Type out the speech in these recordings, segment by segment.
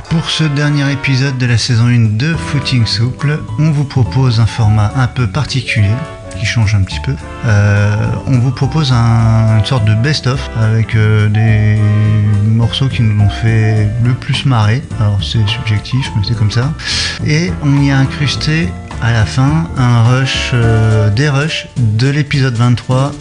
Pour ce dernier épisode de la saison 1 de Footing Souple, on vous propose un format un peu particulier, qui change un petit peu. On vous propose une sorte de best-of avec des morceaux qui nous ont fait le plus marrer. Alors c'est subjectif, mais c'est comme ça. Et on y a incrusté à la fin des rushs de l'épisode 23,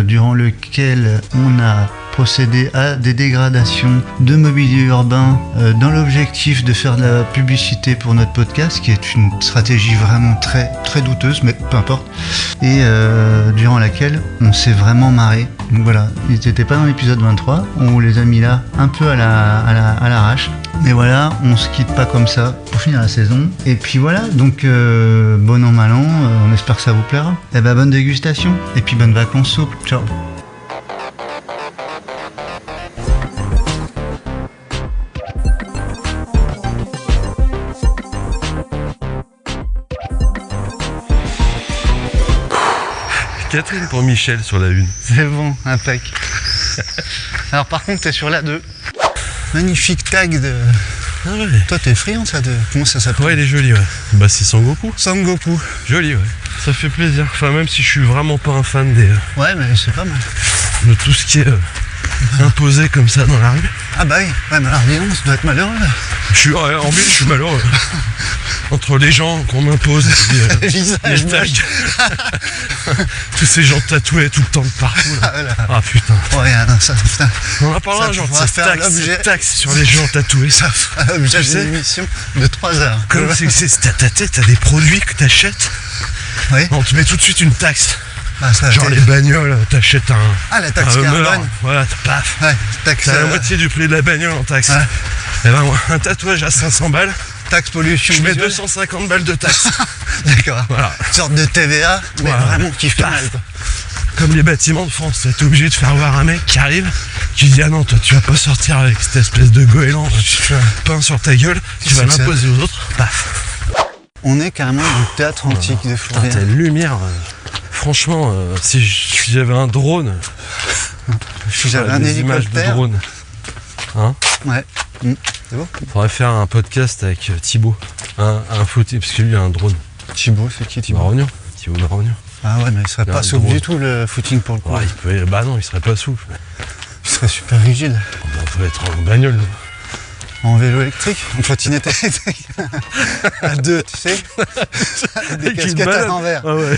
durant lequel on a procédé à des dégradations de mobilier urbain dans l'objectif de faire de la publicité pour notre podcast, qui est une stratégie vraiment très très douteuse, mais peu importe, et durant laquelle on s'est vraiment marré. Donc voilà, ils n'étaient pas dans l'épisode 23, on vous les a mis là un peu à l'arrache, mais voilà, on se quitte pas comme ça pour finir la saison. Et puis voilà, donc bon an mal an, on espère que ça vous plaira. Et bonne dégustation, et puis bonnes vacances souples, ciao. Catherine pour Michel sur la 1. C'est bon, impec. Alors par contre, t'es sur la 2. Magnifique tag de... Ah ouais. Toi, t'es friand, ça, de... Comment ça s'appelle? Ouais, il est joli, ouais. Bah, c'est Sangoku. Sangoku. Joli, ouais. Ça fait plaisir. Enfin, même si je suis vraiment pas un fan des... Ouais, mais c'est pas mal. de tout ce qui est imposé comme ça dans la rue. Ah bah oui, ouais, mais alors dis donc, ça doit être malheureux. En ville, je suis malheureux. Entre les gens qu'on m'impose et les tags. Tous ces gens tatoués tout le temps de partout. Là. Ah putain. Ouais, non, ça, putain. On en parlera un jour de cette taxe sur les gens tatoués. Ça fera l'objet d'une émission de 3 heures. Comme c'est ta tête, t'as des produits que t'achètes. Oui. On te met tout de suite une taxe. Ah, ça, genre les bagnoles, t'achètes un... Ah, la taxe carbone. Voilà, paf. Ouais, taxe... T'as la moitié du prix de la bagnole en taxe. Ouais. Et ben, un tatouage à 500 balles. Taxe pollution. Je mets 250 balles de taxe. D'accord. Voilà. Une sorte de TVA, mais voilà. Vraiment qui fait mal, quoi. Comme les bâtiments de France, t'es obligé de faire voir un mec qui arrive, qui dit ah non, toi tu vas pas sortir avec cette espèce de goéland, tu peins sur ta gueule, tu vas l'imposer aux autres. Paf. On est carrément du théâtre antique de Fourvière. T'as une lumière. Franchement, si j'avais un drone, si j'avais un des images de drone, hein? Ouais. C'est beau. Faudrait faire un podcast avec Thibaut, un footing, parce que lui il a un drone. Thibaut, c'est qui Thibaut? Marognon. Thibaut Marognon. Ah ouais, mais il serait pas souple du tout le footing pour le coup. Ouais, bah non, il serait pas souple. Il serait super rigide. On peut être en bagnole. En vélo électrique, en trottinette électrique. À 2, tu sais. Des casquettes à l'envers. Ah ouais.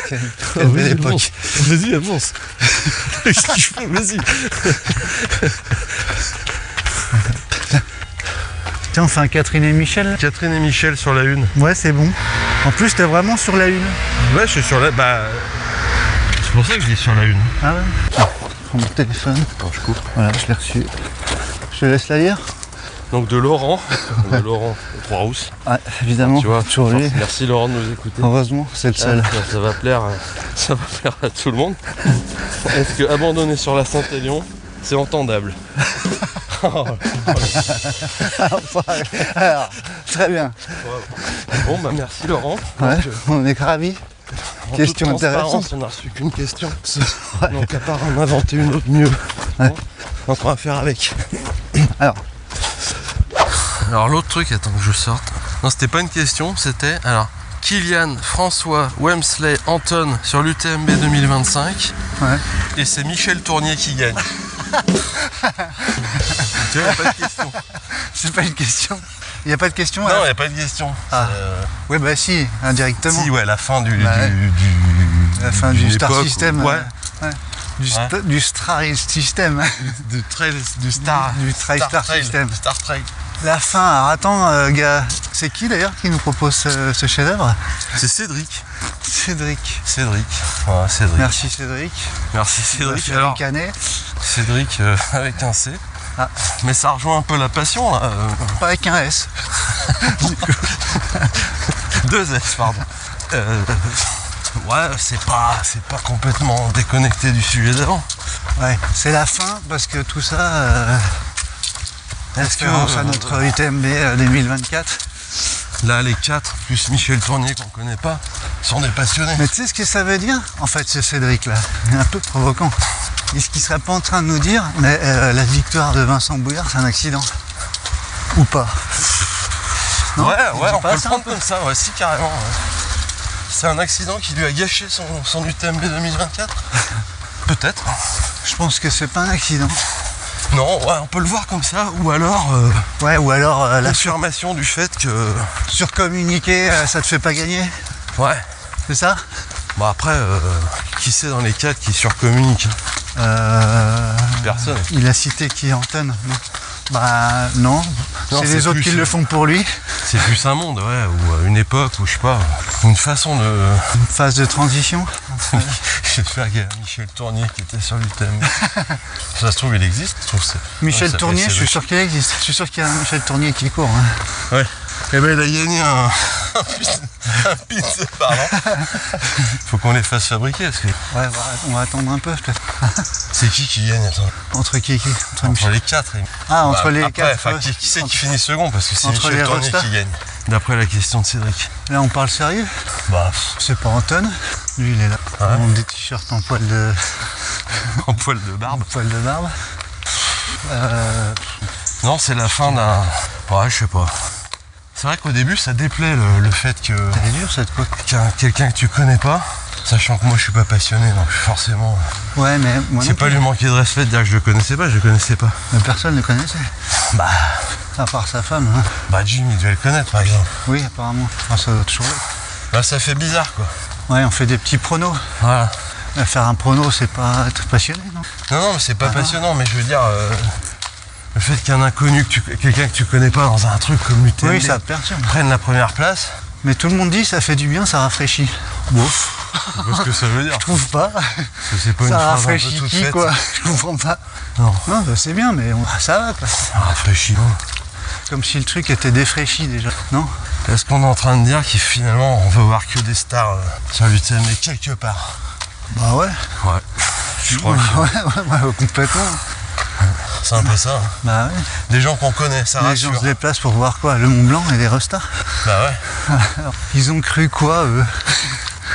Quelle belle époque. Vas-y, avance. Qu'est-ce que je fais? Vas-y. Tiens, on fait un Catherine et Michel. Catherine et Michel sur la 1. Ouais, c'est bon. En plus, t'es vraiment sur la 1. Ouais, je suis sur la... Bah... C'est pour ça que je l'ai sur la 1. Ah ouais. Je prends mon téléphone. Attends, je coupe. Voilà, je l'ai reçu. Je te laisse la lire. Donc de Laurent. De Laurent Trois-Rousses. Ouais, évidemment. Tu vois, toujours lui. Merci Laurent de nous écouter. Heureusement, c'est le seul. Ça va plaire à tout le monde. Est-ce que abandonner sur la Saint-Élion, c'est entendable? Alors, très bien. Bon, bah merci Laurent. Ouais, on est ravis. Question intéressante. On n'a reçu qu'une question. Ouais. Donc à part en inventer une autre mieux. Ouais. Donc on va faire avec. Alors l'autre truc, attends que je sorte. Non, c'était pas une question, c'était... Alors, Kylian, François, Wemsley, Anton sur l'UTMB 2025. Ouais. Et c'est Michel Tournier qui gagne. Tu vois, il n'y a pas de question. C'est pas une question. Il n'y a pas de question? Non, il n'y a pas de question. Ah. Ouais, bah si, indirectement. Si, ouais, la fin du la fin du Star System. Ouais. Du Star System. Du Star System. Star Trek. La fin. Alors attends, gars, c'est qui d'ailleurs qui nous propose ce chef-d'œuvre? C'est Cédric. Cédric. Ouais, Cédric. Merci Cédric. Merci Cédric. Alors, Cédric avec un C. Ah. Mais ça rejoint un peu la passion là. Pas avec un S. 2 S, pardon. Ouais, c'est pas complètement déconnecté du sujet d'avant. Ouais, c'est la fin parce que tout ça. Est-ce que à notre UTMB 2024? Là, les 4, plus Michel Tournier qu'on connaît pas, sont des passionnés. Mais tu sais ce que ça veut dire? En fait, ce Cédric là, il est un peu provocant. Est-ce qu'il serait pas en train de nous dire mais la victoire de Vincent Bouillard c'est un accident? Ou pas? Non, ouais, on peut le prendre comme ça, ouais, si carrément. Ouais. C'est un accident qui lui a gâché son UTMB 2024. Peut-être. Je pense que c'est pas un accident. Non, ouais, on peut le voir comme ça, ou alors la l'affirmation du fait que surcommuniquer ça te fait pas gagner. Ouais. C'est ça? Bon après, qui sait dans les 4 qui surcommunique? Personne. Il a cité qui Anton? Bah non, c'est les autres qui le font pour lui. C'est plus un monde, ouais, ou une époque, ou je sais pas, une façon de... Une phase de transition. J'espère qu'il y a Michel Tournier qui était sur l'UTMB. Ça se trouve, il existe, je trouve. Michel Tournier, je suis sûr qu'il existe. Je suis sûr qu'il y a un Michel Tournier qui court. Hein. Ouais. Eh ben il a gagné un pizza, pardon. Faut qu'on les fasse fabriquer parce que... Ouais, on va attendre un peu peut-être. C'est qui gagne, attends? Entre qui? Entre les 4. Ah, entre les 4. Enfin, qui c'est qui finit second? Parce que c'est Michel Tournier qui gagne. D'après la question de Cédric. Là, on parle sérieux? Bah... C'est pas Anton. Lui, il est là. Ouais. On des t-shirts en poil de... en poil de barbe. En poil de barbe. Non, c'est la fin d'un... Ouais, je sais pas. C'est vrai qu'au début, ça déplaît le fait que... C'est dur cette quoi? Quelqu'un que tu connais pas, sachant que moi je suis pas passionné, donc forcément... Ouais, mais... Moi c'est pas lui manquer de respect de dire que je le connaissais pas, je le connaissais pas. Mais personne ne le connaissait. Bah... À part sa femme. Hein. Bah Jim, il devait le connaître par exemple. Oui, apparemment. Ah, ça doit toujours être. Bah ça fait bizarre quoi. Ouais, on fait des petits pronos. Voilà. Faire un prono, c'est pas être passionné, non? Non, mais c'est pas passionnant, mais je veux dire... Le fait qu'un inconnu, quelqu'un que tu connais pas dans un truc comme l'UTMB, oui, ça perturbe. Prenne la première place. Mais tout le monde dit ça fait du bien, ça rafraîchit. Bof. Je sais pas ce que ça veut dire. Je trouve pas. Parce que c'est pas une ça phrase rafraîchit un peu toute qui faite. quoi? Je comprends pas. Non. Non, bah, c'est bien, mais ça va quoi. Ça rafraîchit, non? Comme si le truc était défraîchi déjà, non? Est-ce qu'on est en train de dire qu'il finalement on veut voir que des stars sur l'UTMB quelque part? Bah ouais. Ouais. Je crois que... ouais, complètement. C'est un peu ça. Hein. Bah ouais. Des gens qu'on connaît, ça rassure. Les gens se déplacent pour voir quoi? Le Mont Blanc et les Restas? Bah ouais. Alors, ils ont cru quoi eux?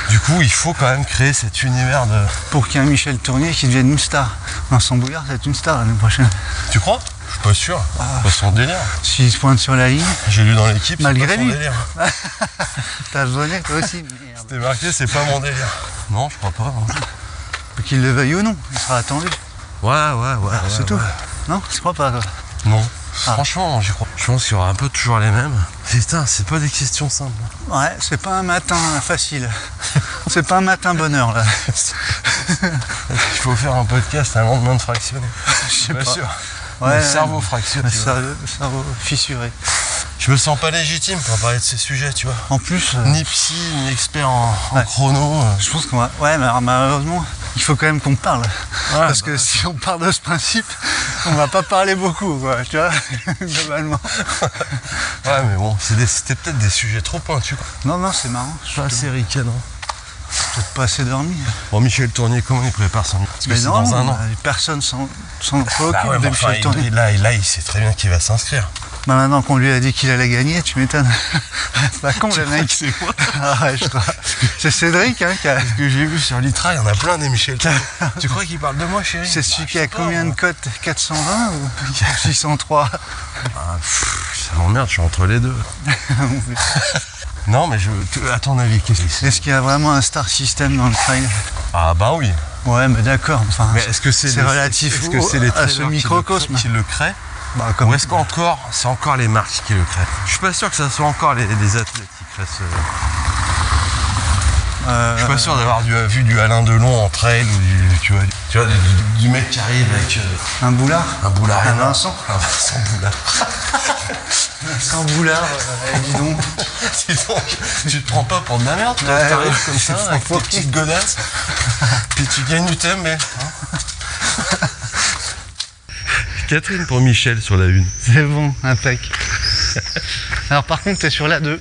Du coup, il faut quand même créer cet univers de... Pour qu'il y ait un Michel Tournier qui devienne une star. Vincent Bouillard, c'est une star l'année prochaine. Tu crois? Je suis pas sûr. C'est pas son délire. S'il se pointe sur la ligne. J'ai lu dans l'équipe, malgré c'est pas son délire. T'as abonné toi aussi? Merde. C'était marqué, c'est pas mon délire. Non, je crois pas. Hein. Qu'il le veuille ou non, il sera attendu. Ouais, c'est tout. Non, je crois pas toi. Non. Franchement, j'y crois. Je pense qu'il y aura un peu toujours les mêmes. Putain, c'est pas des questions simples. Ouais, c'est pas un matin facile. C'est pas un matin bonheur là. Il faut faire un podcast un lendemain de fractionné. Je sais pas. Sûr. Ouais, le cerveau fractionné. Le cerveau fissuré. Je me sens pas légitime pour parler de ces sujets, tu vois. En plus... Ni psy, ni expert en chrono. Je pense qu'on va... Ouais, mais alors, malheureusement, il faut quand même qu'on parle. Ouais, parce que si on part de ce principe, on va pas parler beaucoup, quoi, tu vois, globalement. Ouais, mais bon, c'était peut-être des sujets trop pointus. Non, c'est marrant. Pas assez ricain, non? Peut-être pas assez dormi. Bon, Michel Tournier, comment il prépare son... Parce que mais c'est non, dans un an. Personne s'en préoccupe ouais, de Michel Tournier. Là, il sait très bien qu'il va s'inscrire. Bah maintenant qu'on lui a dit qu'il allait gagner, tu m'étonnes. C'est pas con le mec. C'est quoi? Ah ouais, je crois. C'est Cédric hein, qui a... Ce que j'ai vu sur l'ITRA, il y en a plein des Michel Tournier. Tu crois qu'il parle de moi, chérie? C'est celui qui a combien de cotes? 420 ou 603? Ça m'emmerde, je suis entre les deux. Non, mais à ton avis, qu'est-ce que c'est? Est-ce qu'il y a vraiment un star system dans le trail? Ah bah oui. Ouais, mais d'accord. Enfin, mais est-ce que c'est relatif à ce microcosme qui le crée? Bah, ou est-ce qu'encore, c'est encore les marques qui le créent? Je suis pas sûr que ça soit encore les athlètes qui créent ce... Je suis pas sûr d'avoir vu du Alain Delon en trail ou tu vois, du mec qui arrive avec... un boulard? Un boulard énorme. Vincent Boulard. Vincent Boulard, dis donc. Dis donc, tu te prends pas pour de la merde, toi, t'arrives comme ça, avec tes petites godasses, puis tu gagnes du thème, mais... Catherine pour Michel sur la 1. C'est bon, impec. Alors par contre, t'es sur la 2.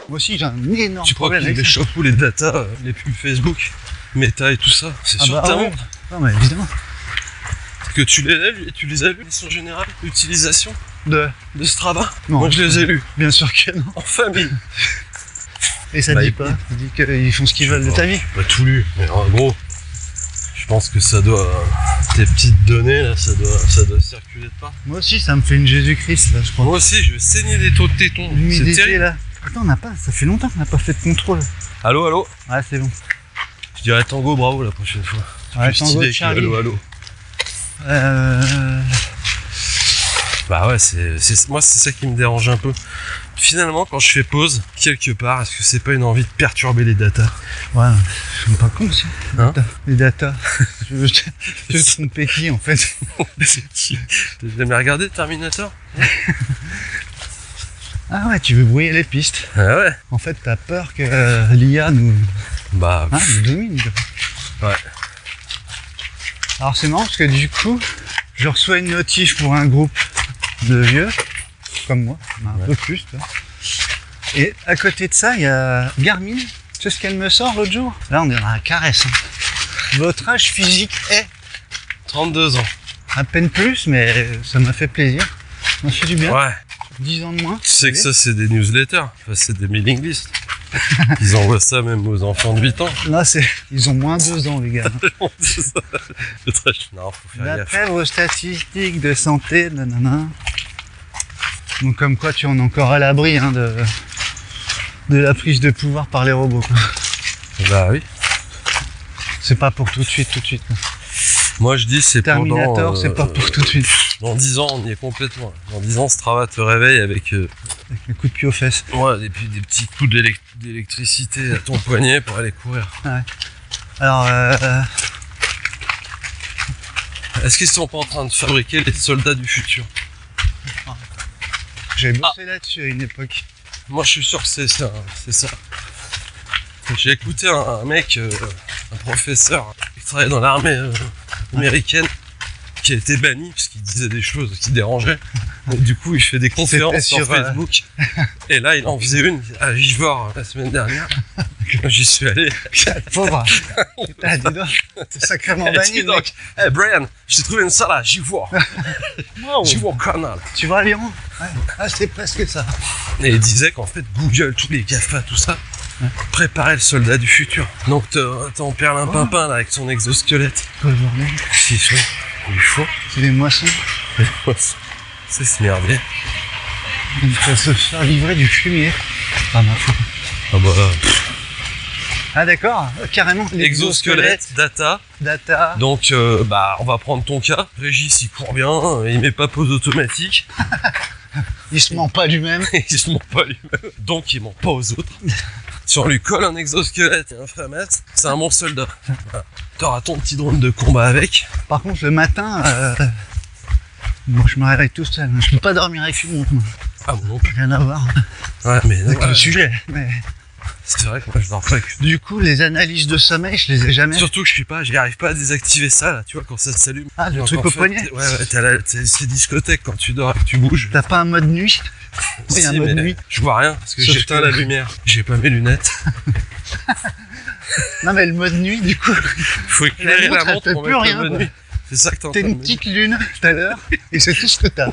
Moi aussi, j'ai un énorme tu problème. Tu crois qu'ils échappent les data, les pubs Facebook, Meta et tout ça? C'est sur ta montre. Non, mais évidemment. Que tu les as lus, en général, l'utilisation de Strava? Non, moi, je les ai lus. Bien sûr que non. En famille. Et ça dit quoi? Ça dit qu'ils font ce qu'ils veulent de ta vie? J'ai pas tout lu, mais en gros, je pense que ça doit... Tes petites données, là, ça doit circuler de part. Moi aussi, ça me fait une Jésus-Christ, là, je crois. Moi aussi, je vais saigner des taux de tétons. C'est terrible. Là. Attends, ça fait longtemps qu'on n'a pas fait de contrôle. Allô? Ouais, c'est bon. Je dirais Tango Bravo la prochaine fois. Ouais, Tango Charlie. Allô. Bah ouais, moi c'est ça qui me dérange un peu. Finalement, quand je fais pause, quelque part, est-ce que c'est pas une envie de perturber les datas? Ouais, je suis pas con aussi. Hein? Les datas. Je veux te tromper qui en fait? C'est qui? T'as jamais regardé Terminator? Ah ouais, tu veux brouiller les pistes. Ah ouais. En fait, t'as peur que l'IA nous domine. Ouais. Alors c'est marrant parce que du coup, je reçois une notif pour un groupe de vieux, comme moi, un peu plus. Toi. Et à côté de ça, il y a Garmin. Tu sais ce qu'elle me sort l'autre jour? Là, on est dans la caresse. Hein. Votre âge physique est 32 ans. À peine plus, mais ça m'a fait plaisir. Ça m'a fait du bien. Ouais. 10 ans de moins. Tu sais que ça, c'est des newsletters. Enfin, c'est des mailing lists. Ils envoient ça même aux enfants de 8 ans. Là, ils ont moins 2 ans, les gars. Non, faut faire gaffe. D'après vos statistiques de santé, nanana. Donc, comme quoi, tu en es encore à l'abri hein, de la prise de pouvoir par les robots. Quoi. Bah oui. C'est pas pour tout de suite. Quoi. Moi, je dis c'est Terminator, c'est pas pour tout de suite. Dans 10 ans, on y est complètement. Dans 10 ans, Strava te réveille avec le coup de pied aux fesses. Ouais, et puis des petits coups d'électricité à ton poignet pour aller courir. Ouais. Alors, est-ce qu'ils sont pas en train de fabriquer les soldats du futur? J'ai bossé là-dessus à une époque. Moi, je suis sûr que c'est ça. J'ai écouté un mec, un professeur qui travaillait dans l'armée américaine, qui a été banni parce qu'il disait des choses qui dérangeaient. Et du coup, il fait des conférences sur Facebook. Et là, il en faisait une à Givors la semaine dernière. J'y suis allé. Pauvre. Dis donc, t'es sacrément banni, mec. Hey Brian, je t'ai trouvé une salle à Givors. Wow. Givors Canal. Tu vas à Lyon? Ouais. Ah, c'est presque ça. Et il disait qu'en fait, Google, tous les GAFA, tout ça, préparait le soldat du futur. Donc t'en perds un pimpin là avec son exosquelette. Quoi, bordel? Il faut. C'est les moissons. C'est ce merdier. Il faut se faire livrer du fumier. Ah ma foi. Ah bah. Ah d'accord, carrément. Exosquelette, data. Donc on va prendre ton cas. Régis il court bien, il met pas pause automatique. Il se ment pas lui-même. Donc il ment pas aux autres. Si on lui colle un exosquelette et un frémètre, c'est un bon soldat. Voilà. T'auras ton petit drone de combat avec. Par contre le matin, moi je me réveille tout seul. Je peux pas dormir avec une montre. Ah bon, non plus. Rien à voir. Ouais mais avec le sujet. Mais... c'est vrai que moi je dors pas avec. Du coup les analyses de sommeil je les ai jamais. Surtout que j'y arrive pas à désactiver ça là, tu vois quand ça s'allume. Ah le truc au poignet. Ouais t'as ces discothèques quand tu dors et que tu bouges. T'as pas un mode nuit? Oui, un mode nuit. Je vois rien parce que j'éteins la lumière. J'ai pas mes lunettes. Non mais le mode nuit du coup. Faut éclairer la montre pour mettre le mode nuit. C'est ça que t'as. T'as une petite lune tout à l'heure et c'est tout ce que t'as.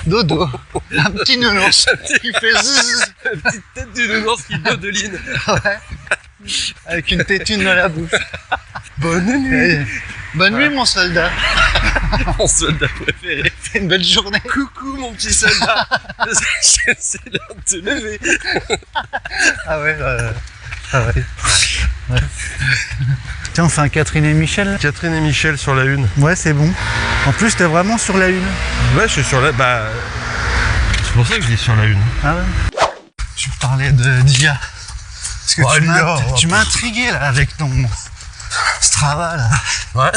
Dodo. Un petit nounours qui fait zzzz. Une petite tête du nounours qui dodeline. Ouais. Avec une tétune dans la bouche. Bonne nuit. Bonne nuit mon soldat. Mon soldat préféré. C'est une belle journée. Coucou mon petit soldat. C'est l'heure de te lever. Ah ouais. Ouais. Tiens, on fait un Catherine et Michel. Catherine et Michel sur la une. Ouais, c'est bon. En plus, t'es vraiment sur la une. Ouais, je suis sur la... c'est pour ça que je dis sur la une. Ah ouais. Tu parlais d'IA. Parce que tu m'as intrigué là avec ton Strava là. Ouais.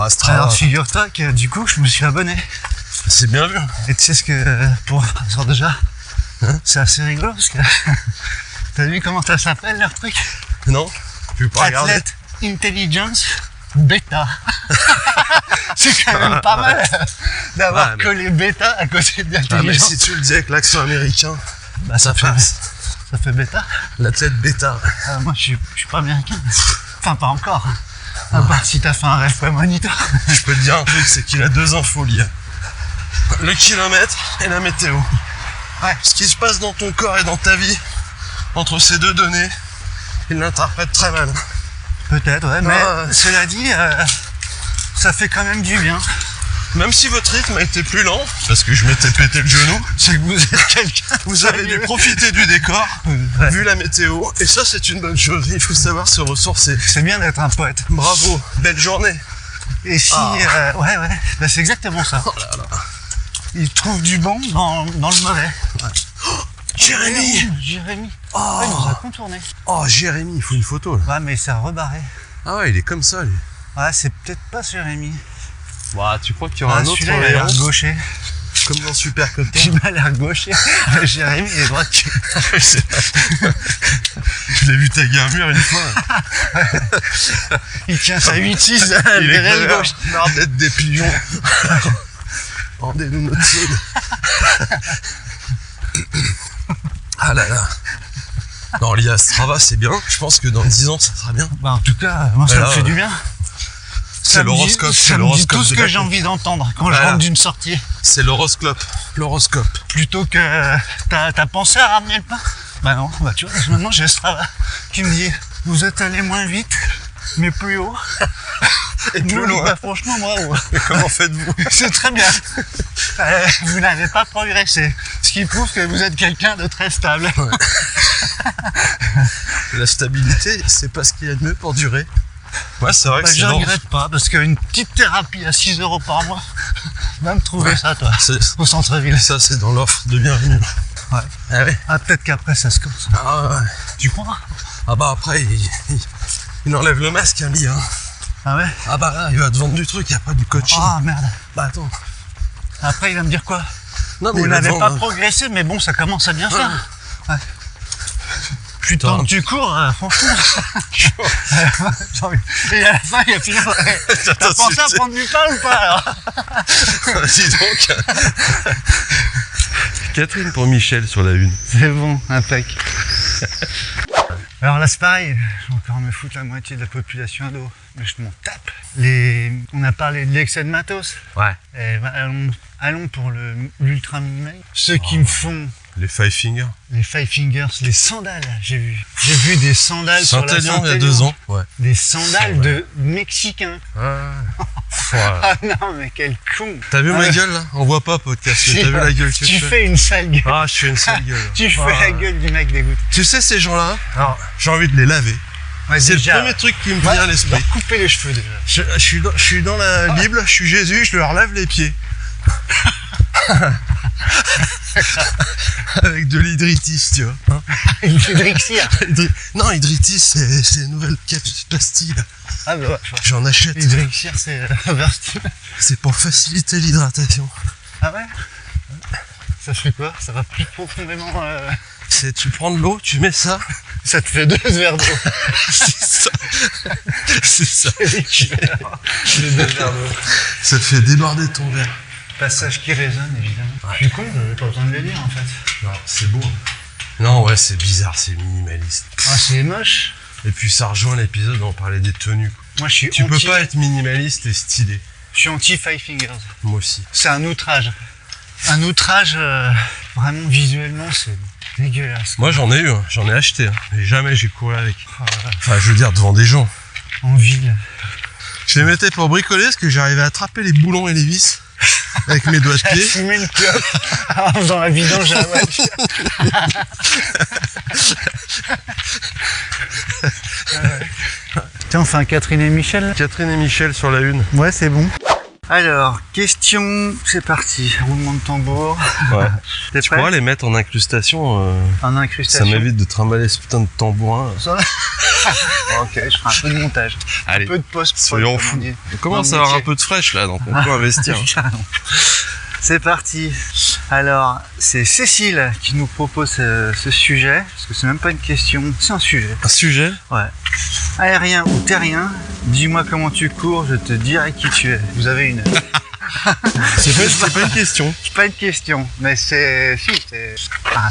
Strava. Alors figure-toi que du coup, je me suis abonné. C'est bien vu. Et tu sais ce que... genre déjà, c'est assez rigolo parce que... T'as vu comment ça s'appelle leur truc? Non, je vais pas regarder. Athlete Intelligence Beta. C'est quand même pas mal d'avoir collé bêta à côté de l'intelligence. Mais si tu le dis avec l'accent américain, ça passe. Ça fait bêta? L'athlète bêta. Moi je suis pas américain. Enfin pas encore. À part si t'as fait un rêve prémonitoire. Je peux te dire un truc, c'est qu'il a 2 infos liées. Le kilomètre et la météo. Ouais. Ce qui se passe dans ton corps et dans ta vie, entre ces 2 données, il l'interprète très mal. Peut-être, ouais, mais cela dit, Ça fait quand même du bien. Même si votre rythme a été plus lent, parce que je m'étais pété le genou, C'est que vous êtes quelqu'un. vous avez dû profiter du décor, vu la météo, et ça c'est une bonne chose, il faut savoir se ressourcer. C'est bien d'être un poète. Bravo, belle journée. Et si... ouais, bah, c'est exactement ça. Oh là là. Il trouve du bon dans le mauvais. Ouais. Oh, Jérémy. Oh. Ouais, il nous a contourné. Oh, Jérémy, il faut une photo là. Ouais, mais c'est rebarré. Ah ouais, il est comme ça lui. Ouais, c'est peut-être pas Jérémy. Bah, tu crois qu'il y aura un autre celui-là, il a l'air gaucher. comme dans Super Copter. Il m'a l'air gaucher. Jérémy, il est droitier. Je l'ai vu taguer un mur une fois. Il tient sa 8-6 Il est derrière gauche. marre d'être des pigeons. Rendez-nous notre soude. Ah là là. Non, l'IA Strava, c'est bien. Je pense que dans 10 ans, ça sera bien. Bah, en tout cas, moi, ça me fait du bien. C'est l'horoscope. Ça me dit tout ce que j'ai envie d'entendre quand je rentre d'une sortie. C'est l'horoscope. L'horoscope. Plutôt que t'as pensé à ramener le pain? Bah non, bah tu vois, maintenant j'ai Strava qui me dit vous êtes allé moins vite, mais plus haut. Et plus loin. Bah, franchement, bravo. Et comment faites-vous? C'est très bien. Vous n'avez pas progressé. Ce qui prouve que vous êtes quelqu'un de très stable. Ouais. La stabilité, c'est pas ce qu'il y a de mieux pour durer. Ouais, c'est vrai que Je regrette pas, parce qu'une petite thérapie à 6 € par mois, va me trouver ça, toi, au centre-ville. Ça, c'est dans l'offre de bienvenue. Ouais. Ah ouais. Ah, peut-être qu'après, ça se corse. Ah ouais. Tu crois? Ah bah après, il enlève le masque, hein, lui. Hein. Ah ouais? Ah bah là, il va te vendre du truc, il n'y a pas du coaching. Ah merde. Bah attends. Après, il va me dire quoi? Non, mais vous n'avez pas progressé, mais bon, ça commence à bien faire. Ouais. Plus de temps que tu cours, franchement. Et à la fin, il a fini. T'as pensé à prendre du pain ou pas alors? Dis donc. Catherine pour Michel sur la une. C'est bon, impec. Alors là, c'est pareil, je vais encore me foutre la moitié de la population à dos, mais je m'en tape. On a parlé de l'excès de matos. Ouais. Et bah, allons pour l'ultra minimal. Ceux qui me font les Five Fingers. Les Five Fingers, les sandales, j'ai vu des sandales sur la Saint-Élion il y a 2 ans. Ouais. Des sandales de Mexicains. Ah non, mais quel con. T'as vu ma gueule là? On voit pas podcast, mais t'as vu la gueule que tu fais une sale gueule. Ah, je fais une sale gueule. Tu fais la gueule du mec dégoûté. Tu sais, ces gens-là, alors j'ai envie de les laver. Ouais, c'est le premier truc qui me vient à l'esprit. Couper les cheveux déjà. Je suis dans la Bible, je suis Jésus, je leur lave les pieds. Avec de l'hydritis, tu vois. Hein. L'hydrixir. Non, hydritis, c'est une nouvelle pastille. Ah bah ouais. J'en achète. L'hydrixir, c'est versatile. C'est pour faciliter l'hydratation. Ah ouais? Ça fait quoi? Ça va plus profondément. C'est tu prends de l'eau, tu mets ça. Ça te fait 2 verres d'eau. C'est ça. C'est ça. Les 2 verres d'eau. Ça te fait déborder ton verre. Passage qui résonne, évidemment. Ouais. Je suis con, j'avais pas besoin de le dire en fait. Non, c'est beau. Non, ouais, c'est bizarre, c'est minimaliste. Ah, c'est moche. Et puis ça rejoint l'épisode où on parlait des tenues. Moi, je suis Tu peux pas être minimaliste et stylé. Je suis anti Five Fingers. Moi aussi. C'est un outrage. Un outrage, vraiment visuellement, c'est dégueulasse. Moi, j'en ai eu, hein. J'en ai acheté. Hein. Et jamais j'ai couru avec. Oh, enfin, je veux dire, devant des gens. En ville. Je les mettais pour bricoler parce que j'arrivais à attraper les boulons et les vis. Avec mes doigts de pied. Fumer une clope en faisant la vidange à la voiture. Tiens, on fait un Catherine et Michel. Catherine et Michel sur la une. Ouais, c'est bon. Alors, question, c'est parti. Roulement de tambour. Ouais. Tu pourras les mettre en incrustation. En incrustation. Ça m'évite de trimballer ce putain de tambourin. Ok, je ferai un peu de montage. Allez, un peu de post. Soyons fous. On commence à avoir un peu de fraîche là, donc on peut investir. C'est parti. Alors, c'est Cécile qui nous propose ce sujet, parce que c'est même pas une question, c'est un sujet. Un sujet? Ouais. Aérien ou terrien, dis-moi comment tu cours, je te dirai qui tu es. Vous avez une heure. C'est pas une question. C'est pas une question, mais c'est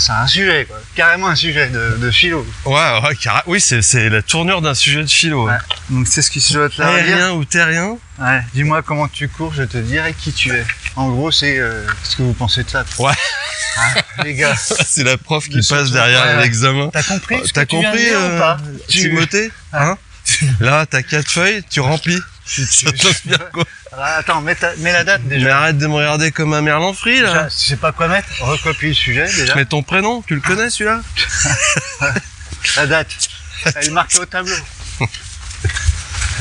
un sujet, quoi. Carrément un sujet de philo. Ouais, oui, c'est la tournure d'un sujet de philo. Ouais. Donc c'est ce qui se joue là. Aérien ou terrien? Ouais. Dis-moi comment tu cours, je te dirai qui tu es. En gros, c'est ce que vous pensez de ça. Ouais. Hein, les gars. C'est la prof qui passe derrière l'examen. T'as compris? T'as compris ou pas? Timothée? Hein? Là, t'as 4 feuilles, tu remplis. Ça te bien quoi? Attends, mets la date déjà. Mais arrête de me regarder comme un merlan frit là. Déjà, je sais pas quoi mettre. Recopie le sujet déjà. Mets ton prénom, tu le connais celui-là? La date. Elle est marquée au tableau.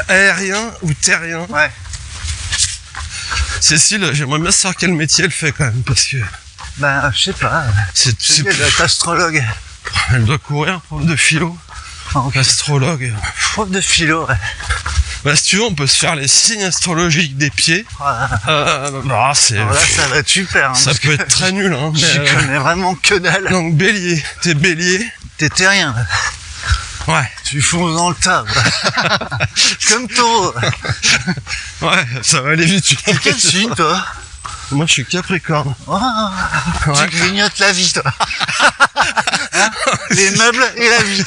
Aérien ou terrien? Ouais. Cécile, j'aimerais bien savoir quel métier elle fait quand même, parce que... Ben, je sais pas. C'est Elle doit être astrologue. Elle doit courir, prof de philo. Astrologue. Prof de philo, ouais. Bah, si tu veux, on peut se faire les signes astrologiques des pieds. Alors là, ça va être super. Hein, ça peut être très nul, hein. Je connais vraiment que dalle. Donc, bélier. T'es bélier. T'es terrien. Ouais. Tu fonces dans le tas. Comme taureau. Ouais, ça va aller vite. T'es quel signe, toi? Moi, je suis Capricorne. Oh, ouais. Tu grignotes la vie, toi. Hein, les meubles et la vie.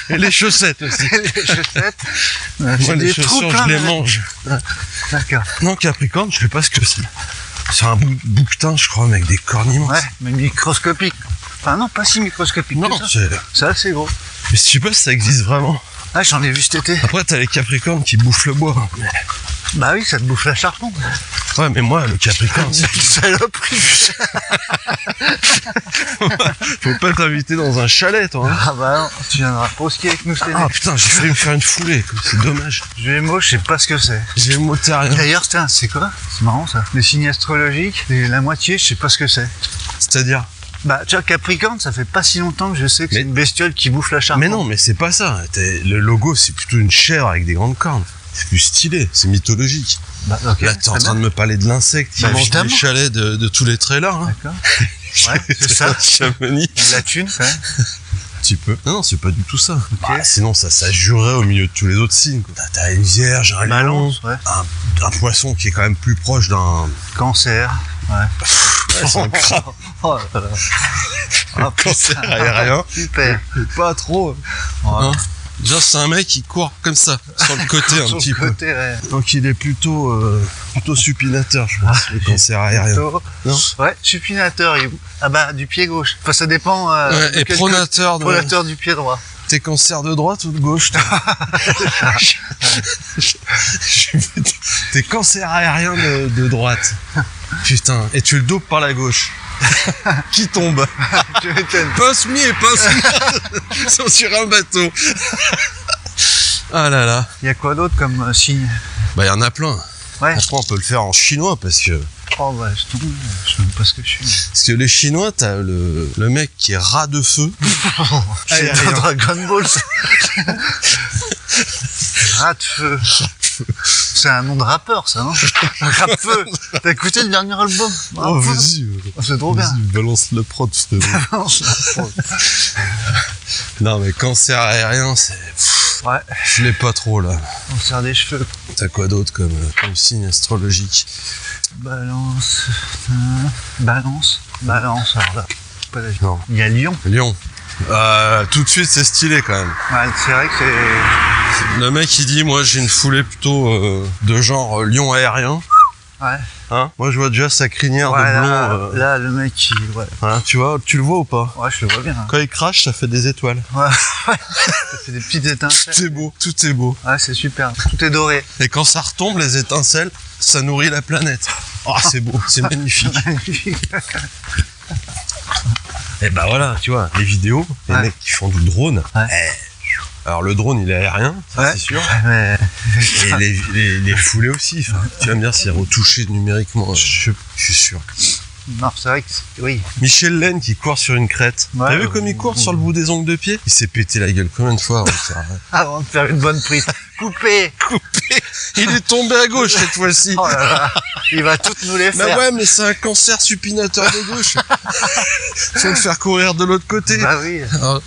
Et les chaussettes aussi. Et les chaussettes. Moi, les chaussures, je les mange. D'accord. Non, Capricorne, je sais pas ce que c'est. C'est un bouquetin, je crois, mais avec des cornes immenses. Ouais, mais microscopique. Enfin, non, pas si microscopique. Non, c'est assez gros. Mais je sais pas si ça existe vraiment. Ah, j'en ai vu cet été. Après, t'as les Capricornes qui bouffent le bois. Mais... Bah oui, ça te bouffe la charpente. Ouais, mais moi, le Capricorne, c'est une saloperie. Faut pas t'inviter dans un chalet, toi. Hein. Ah bah non, tu viendras pas au ski avec nous cet été. Ah putain, j'ai failli me faire une foulée, quoi. C'est dommage. Gémeaux, je sais pas ce que c'est. Gémeaux terrien. D'ailleurs, c'est quoi? C'est marrant ça. Les signes astrologiques, la moitié, je sais pas ce que c'est. C'est-à-dire? Bah, tu vois, Capricorne, ça fait pas si longtemps que je sais que c'est une bestiole qui bouffe la charpente. Mais non, mais c'est pas ça. Le logo, c'est plutôt une chèvre avec des grandes cornes. C'est plus stylé, c'est mythologique. Bah, okay, là, t'es en train de me parler de l'insecte qui mange les chalets de tous les trailers. Hein. D'accord. Ouais, c'est ça. Chamonix. La thune, ça. Un petit peu. Non, c'est pas du tout ça. Okay. Ah, sinon, ça jurerait au milieu de tous les autres signes. T'as une vierge, un lion, ouais. un poisson qui est quand même plus proche d'un... Cancer. Ouais. Ouais, c'est un crabe. Oh là là. Un cancer aérien. Super. Pas trop. Ouais. Hein. Genre, c'est un mec qui court comme ça, sur le côté un petit peu. Ouais. Donc il est plutôt supinateur, je pense, le cancer aérien. Non? Ouais, supinateur. Ah bah, du pied gauche. Enfin, ça dépend. Ouais, et pronateur. Pronateur du pied droit. T'es cancer de droite ou de gauche? T'es cancer aérien de droite. Putain, et tu le dopes par la gauche. Qui tombe? Pince-mi et pince-mi sont sur un bateau. Ah là là. Il y a quoi d'autre comme signe? Bah, il y en a plein. Ouais. Après, on peut le faire en chinois parce que... Oh bah, je sais même pas ce que je suis. Parce que les Chinois, t'as le mec qui est rat de feu. C'est un Dragon Ball. Rat de feu. C'est un nom de rappeur, ça, non? Rap-feu. T'as écouté le dernier album? Oh, vas-y. C'est trop bien. Balance le prod, frérot. Non, mais cancer aérien, c'est... Ouais. Je l'ai pas trop, là. Cancer des cheveux. T'as quoi d'autre comme signe astrologique? Balance. Balance. Alors là. Pas la... Non. Il y a Lion. Lion. Tout de suite, c'est stylé, quand même. Ouais, c'est vrai que c'est... Le mec, il dit, moi, j'ai une foulée plutôt de genre lion aérien. Ouais. Hein? Moi, je vois déjà sa crinière de blond. Là, le mec, ouais. Hein, tu vois, tu le vois ou pas? Ouais, je le vois bien. Hein. Quand il crache, ça fait des étoiles. Ouais. Ça fait des petites étincelles. Tout est beau. Ouais, c'est super. Tout est doré. Et quand ça retombe, les étincelles, ça nourrit la planète. Oh, c'est beau, c'est magnifique. Et bah voilà, tu vois, les vidéos, les mecs qui font du drone. Ouais. Alors le drone, il est aérien, ça c'est sûr. Mais... Et les foulées aussi. Enfin, tu vas me dire, c'est retouché numériquement. Je suis sûr. Non, c'est vrai que oui. Michel Lenne qui court sur une crête. Ouais, t'as vu comme il court sur le bout des ongles de pied? Il s'est pété la gueule combien de fois avant de faire une bonne prise. Coupé. Il est tombé à gauche cette fois-ci. Oh là là. Il va toutes nous les faire. Bah ouais, mais c'est un cancer supinateur de gauche. Faut le faire courir de l'autre côté. Bah oui. Alors...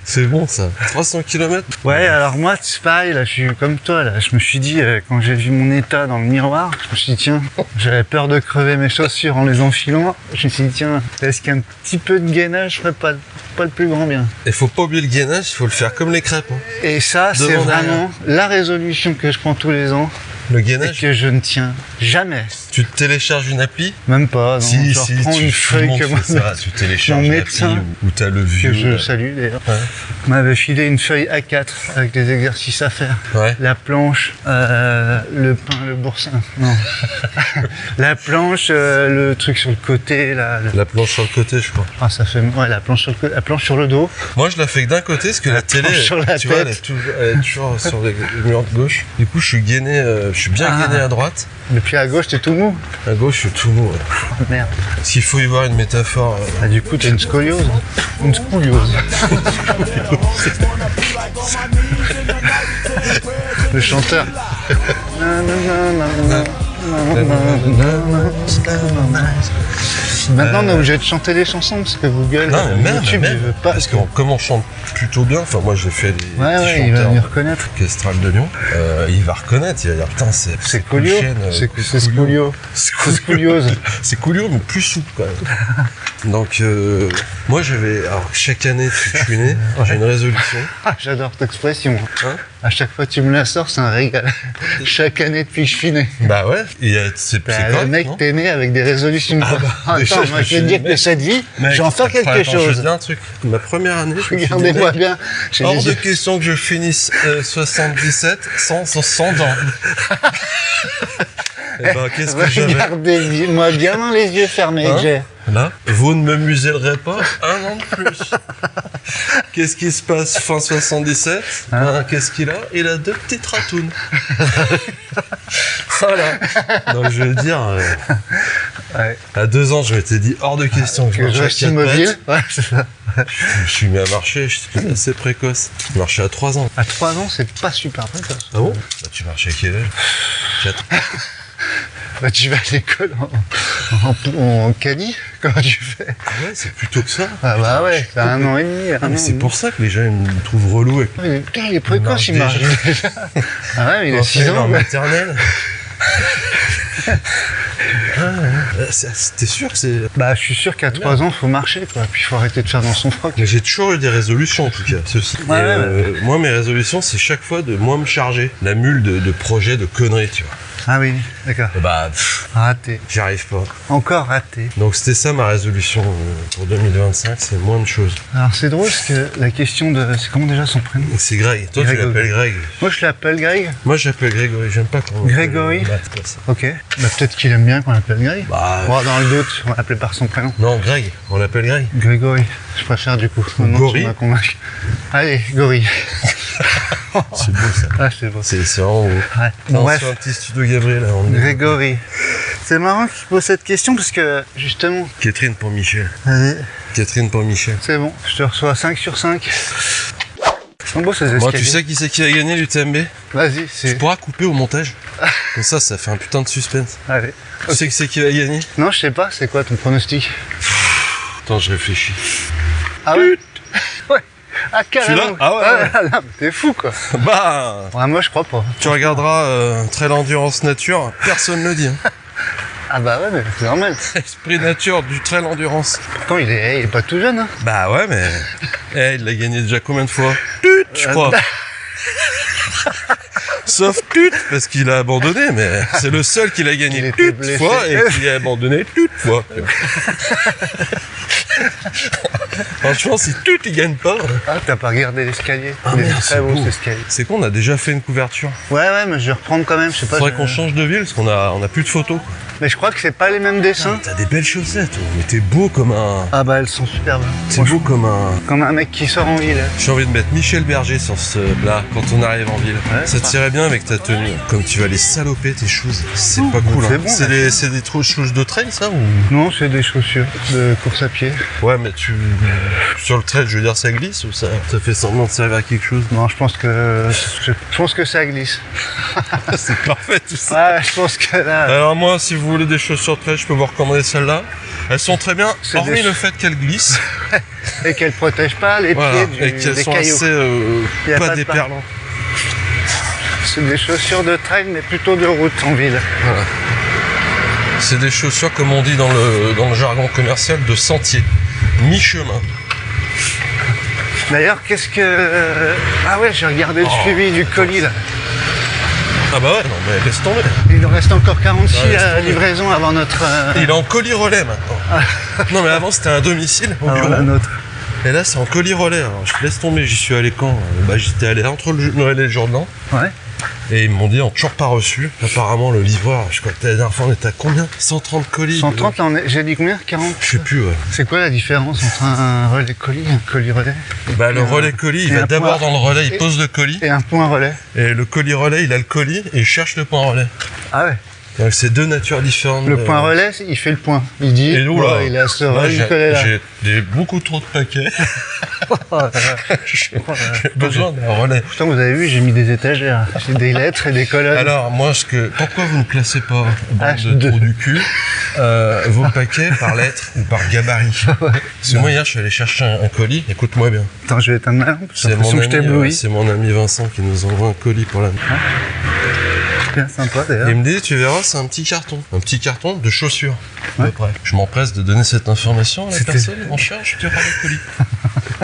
C'est bon ça, 300 km. Ouais, alors moi c'est pareil, là je suis comme toi, là je me suis dit, quand j'ai vu mon état dans le miroir, je me suis dit tiens, j'avais peur de crever mes chaussures en les enfilant, je me suis dit tiens, est-ce qu'un petit peu de gainage ferait pas le plus grand bien? Et faut pas oublier le gainage, il faut le faire comme les crêpes. Hein. Et ça c'est vraiment la résolution que je prends tous les ans, Le et gainage. que je ne tiens jamais. Tu te télécharges une appli? Même pas, non. Si, je si, reprends tu une feuille que moi, ça, tu télécharges mon une médecin, appli où t'as le vieux. que je salue d'ailleurs, Ouais. m'avait filé une feuille A4 avec des exercices à faire. Ouais. La planche, le pain, le boursin. Non. La planche, le truc sur le côté, là. La planche sur le côté, je crois. Ah, ça fait. Ouais, la planche sur le côté, la planche sur le dos. Moi, je la fais que d'un côté, parce que la télé, planche sur la tu vois, tête. elle est toujours sur le mur de gauche. Du coup, je suis gainé, je suis bien gainé à droite. Depuis à gauche, t'es tout mou. À gauche, je suis tout mou. Ouais. Oh, merde. Parce qu'il faut y voir une métaphore. Ah, du coup, t'as une scoliose. Une scoliose. Le chanteur. Maintenant, on est obligé de chanter des chansons parce que Google, Non, mais même, YouTube, il veut pas. parce que comme on chante plutôt bien, enfin moi j'ai fait des Ouais, petits ouais, il va chanteurs nous reconnaître. orchestrales de Lyon, il va reconnaître, il va dire putain C'est Colio. C'est Scolio. C'est scoliose. C'est Coolio, mais plus souple quand même. Donc moi alors chaque année depuis que je suis né, j'ai une résolution. Ah, j'adore cette expression. Hein, À chaque fois que tu me la sors, c'est un régal. Chaque année depuis que je suis né. bah ouais, et c'est Bah, correct, le mec, non? t'es né avec des résolutions. Ah bah, Attends, déjà, moi je je vais te suis dire né, que mec. cette vie, Mec, je vais en faire quelque attends, je chose. te dis un truc. Ma première année, je me suis dit, Regardez-moi mec, bien. J'ai hors les de yeux. question que je finisse 77 100 ans. Eh ben, qu'est-ce que j'avais? Regardez-moi bien dans les yeux fermés, Hein j'ai. Là, vous ne me musellerez pas un an de plus. Qu'est-ce qui se passe fin 77? Hein, qu'est-ce qu'il a? Il a 2 petites ratounes. Voilà. Donc je veux dire, Ouais. à 2 ans, je m'étais dit hors de question que je Que marche je à reste 4 immobile. pattes. Ouais, c'est ça. Je me suis mis à marcher, j'étais assez précoce. Je marchais à 3 ans. À 3 ans, c'est pas super précoce. Ah bon? Bah, tu marchais à quel âge? 4. Bah, tu vas à l'école en cani. Comment tu fais? Ah ouais, c'est plutôt que ça. Ah bah ouais, t'as 1 an et demi. Ah, mais c'est pour ça que les gens ils me trouvent relou avec Putain, il est précoce, il marche marche déjà. Ah ouais, mais il a quand 6 t'es ans. en quoi. maternelle. T'es sûr que c'est... Bah, je suis sûr qu'à 3 ans, faut marcher, quoi. Puis il faut arrêter de faire dans son froc. Mais j'ai toujours eu des résolutions en tout cas, ceci. Ouais, Et, ouais, moi mes résolutions c'est chaque fois de moins me charger. La mule de projets, de conneries, tu vois. Ah oui, d'accord. Et bah, Raté. j'y arrive pas. Encore raté. Donc c'était ça ma résolution pour 2025, c'est moins de choses. Alors c'est drôle parce que la question de... C'est comment déjà son prénom? C'est Greg. Toi tu Greg. l'appelles Greg. Moi je l'appelle Greg. Moi j'appelle Grégory, j'aime pas qu'on... Grégory. Bah, c'est pas ça. Ok. Bah peut-être qu'il aime bien qu'on l'appelle Greg. Bah, Bon, dans le doute, on va l'appeler par son prénom. non, Greg, on l'appelle Greg. Grégory. Je préfère du coup. Maintenant, Gori. tu m'as convaincu. Allez, Gori. C'est beau ça. Ah, c'est beau. C'est vraiment beau. Ouais. On Bon, bref. se fait un petit studio Gabriel là. On est... Grégory. C'est marrant qu'il pose cette question parce que justement. Catherine pour Michel. Allez, Catherine pour Michel. c'est bon. Je te reçois 5 sur 5. C'est beau ces escaliers. Moi, tu sais qui c'est qui a gagné l'UTMB? Vas-y, Tu c'est. pourras couper au montage. Comme ça fait un putain de suspense. Allez. Tu sais qui c'est qui a gagné? Non, je sais pas, c'est quoi ton pronostic? Attends, je réfléchis. Ah ouais? Ouais. Ah, carrément. Celui-là Ah ouais, non, mais t'es fou quoi. Bah, Ouais, moi je crois pas. tu regarderas Trail Endurance Nature, personne le dit. Hein. Ah bah ouais, mais c'est normal. Esprit Nature du Trail Endurance. Pourtant, il est pas tout jeune, hein. Bah ouais, mais. Il l'a gagné déjà combien de fois? Je crois. Sauf parce qu'il a abandonné, mais c'est le seul qui l'a Il gagné était blessé. fois et qui a abandonné fois. Franchement, si il gagne pas. Ah, t'as pas regardé l'escalier. Ah, Il est merde, très c'est beau beau. cet escalier. C'est qu'on a déjà fait une couverture. Ouais, mais je vais reprendre quand même, je sais pas. Faudrait je- qu'on change de ville parce qu'on a plus de photos. Mais je crois que c'est pas les mêmes dessins. T'as des belles chaussettes, oh, mais t'es beau comme un. Ah bah elles sont superbes. T'es beau comme un. Comme un mec qui sort en ville. J'ai envie de mettre Michel Berger sur ce là quand on arrive en ville. Ouais, Ça tirait bien avec ta tenue. Comme tu vas les saloper tes choses. C'est pas cool. c'est Hein. bon, C'est des choses de trail ça ou? Non, c'est des chaussures de course à pied. Ouais, mais sur le trail, je veux dire, ça glisse ou ça fait semblant de servir à quelque chose? Non, je pense que ça glisse. C'est parfait tout ça. Ah, je pense que là. Alors moi, si vous voulez des chaussures de trail, je peux vous recommander celles-là. Elles sont très bien, C'est hormis des le fait qu'elles glissent. Et qu'elle protège pas les Voilà, pieds et qu'elles des sont cailloux. assez Y a pas pas de déperlantes. C'est des chaussures de trail, mais plutôt de route en ville. C'est des chaussures, comme on dit dans le jargon commercial, de sentier. Mi-chemin. D'ailleurs, qu'est-ce que... Ah ouais, j'ai regardé le suivi du colis, là. Ah bah ouais, non mais laisse tomber. Il nous reste encore 46 livraisons avant notre... Il est en colis relais maintenant. Non mais avant c'était un domicile au bureau. La nôtre. Et là c'est en colis relais. Alors je te laisse tomber, j'y suis allé quand? Bah j'étais allé entre le Noël et le jour de l'an. Ouais. Et ils m'ont dit, on n'a toujours pas reçu. Apparemment, le livreur, je crois que la dernière fois, on était à combien? 130 colis. 130, là, j'ai dit combien? 40? Je sais plus, ouais. C'est quoi la différence entre un relais colis et un colis relais? Bah, le relais colis, il va d'abord dans le relais, il pose le colis. Et un point relais. Et le colis relais, il a le colis et il cherche le point relais. Ah ouais. Donc, c'est deux natures différentes. Le point relais, il fait le point. Il dit, et nous, là, il a ce relais là. J'ai beaucoup trop de paquets. J'ai besoin d'un relais. Putain, vous avez vu, j'ai mis des étagères. J'ai des lettres et des colonnes. Alors, moi, pourquoi vous ne classez pas, bande de trous du cul, vos paquets par lettre ou par gabarit? Parce que moi, hier, je suis allé chercher un colis. Écoute-moi bien. Attends, je vais éteindre ma lampe. C'est mon ami Vincent qui nous envoie un colis pour la nuit. Bien sympa d'ailleurs. Il me dit, tu verras, c'est un petit carton de chaussures. À peu près. Je m'empresse de donner cette information à la personne en charge du relais colis.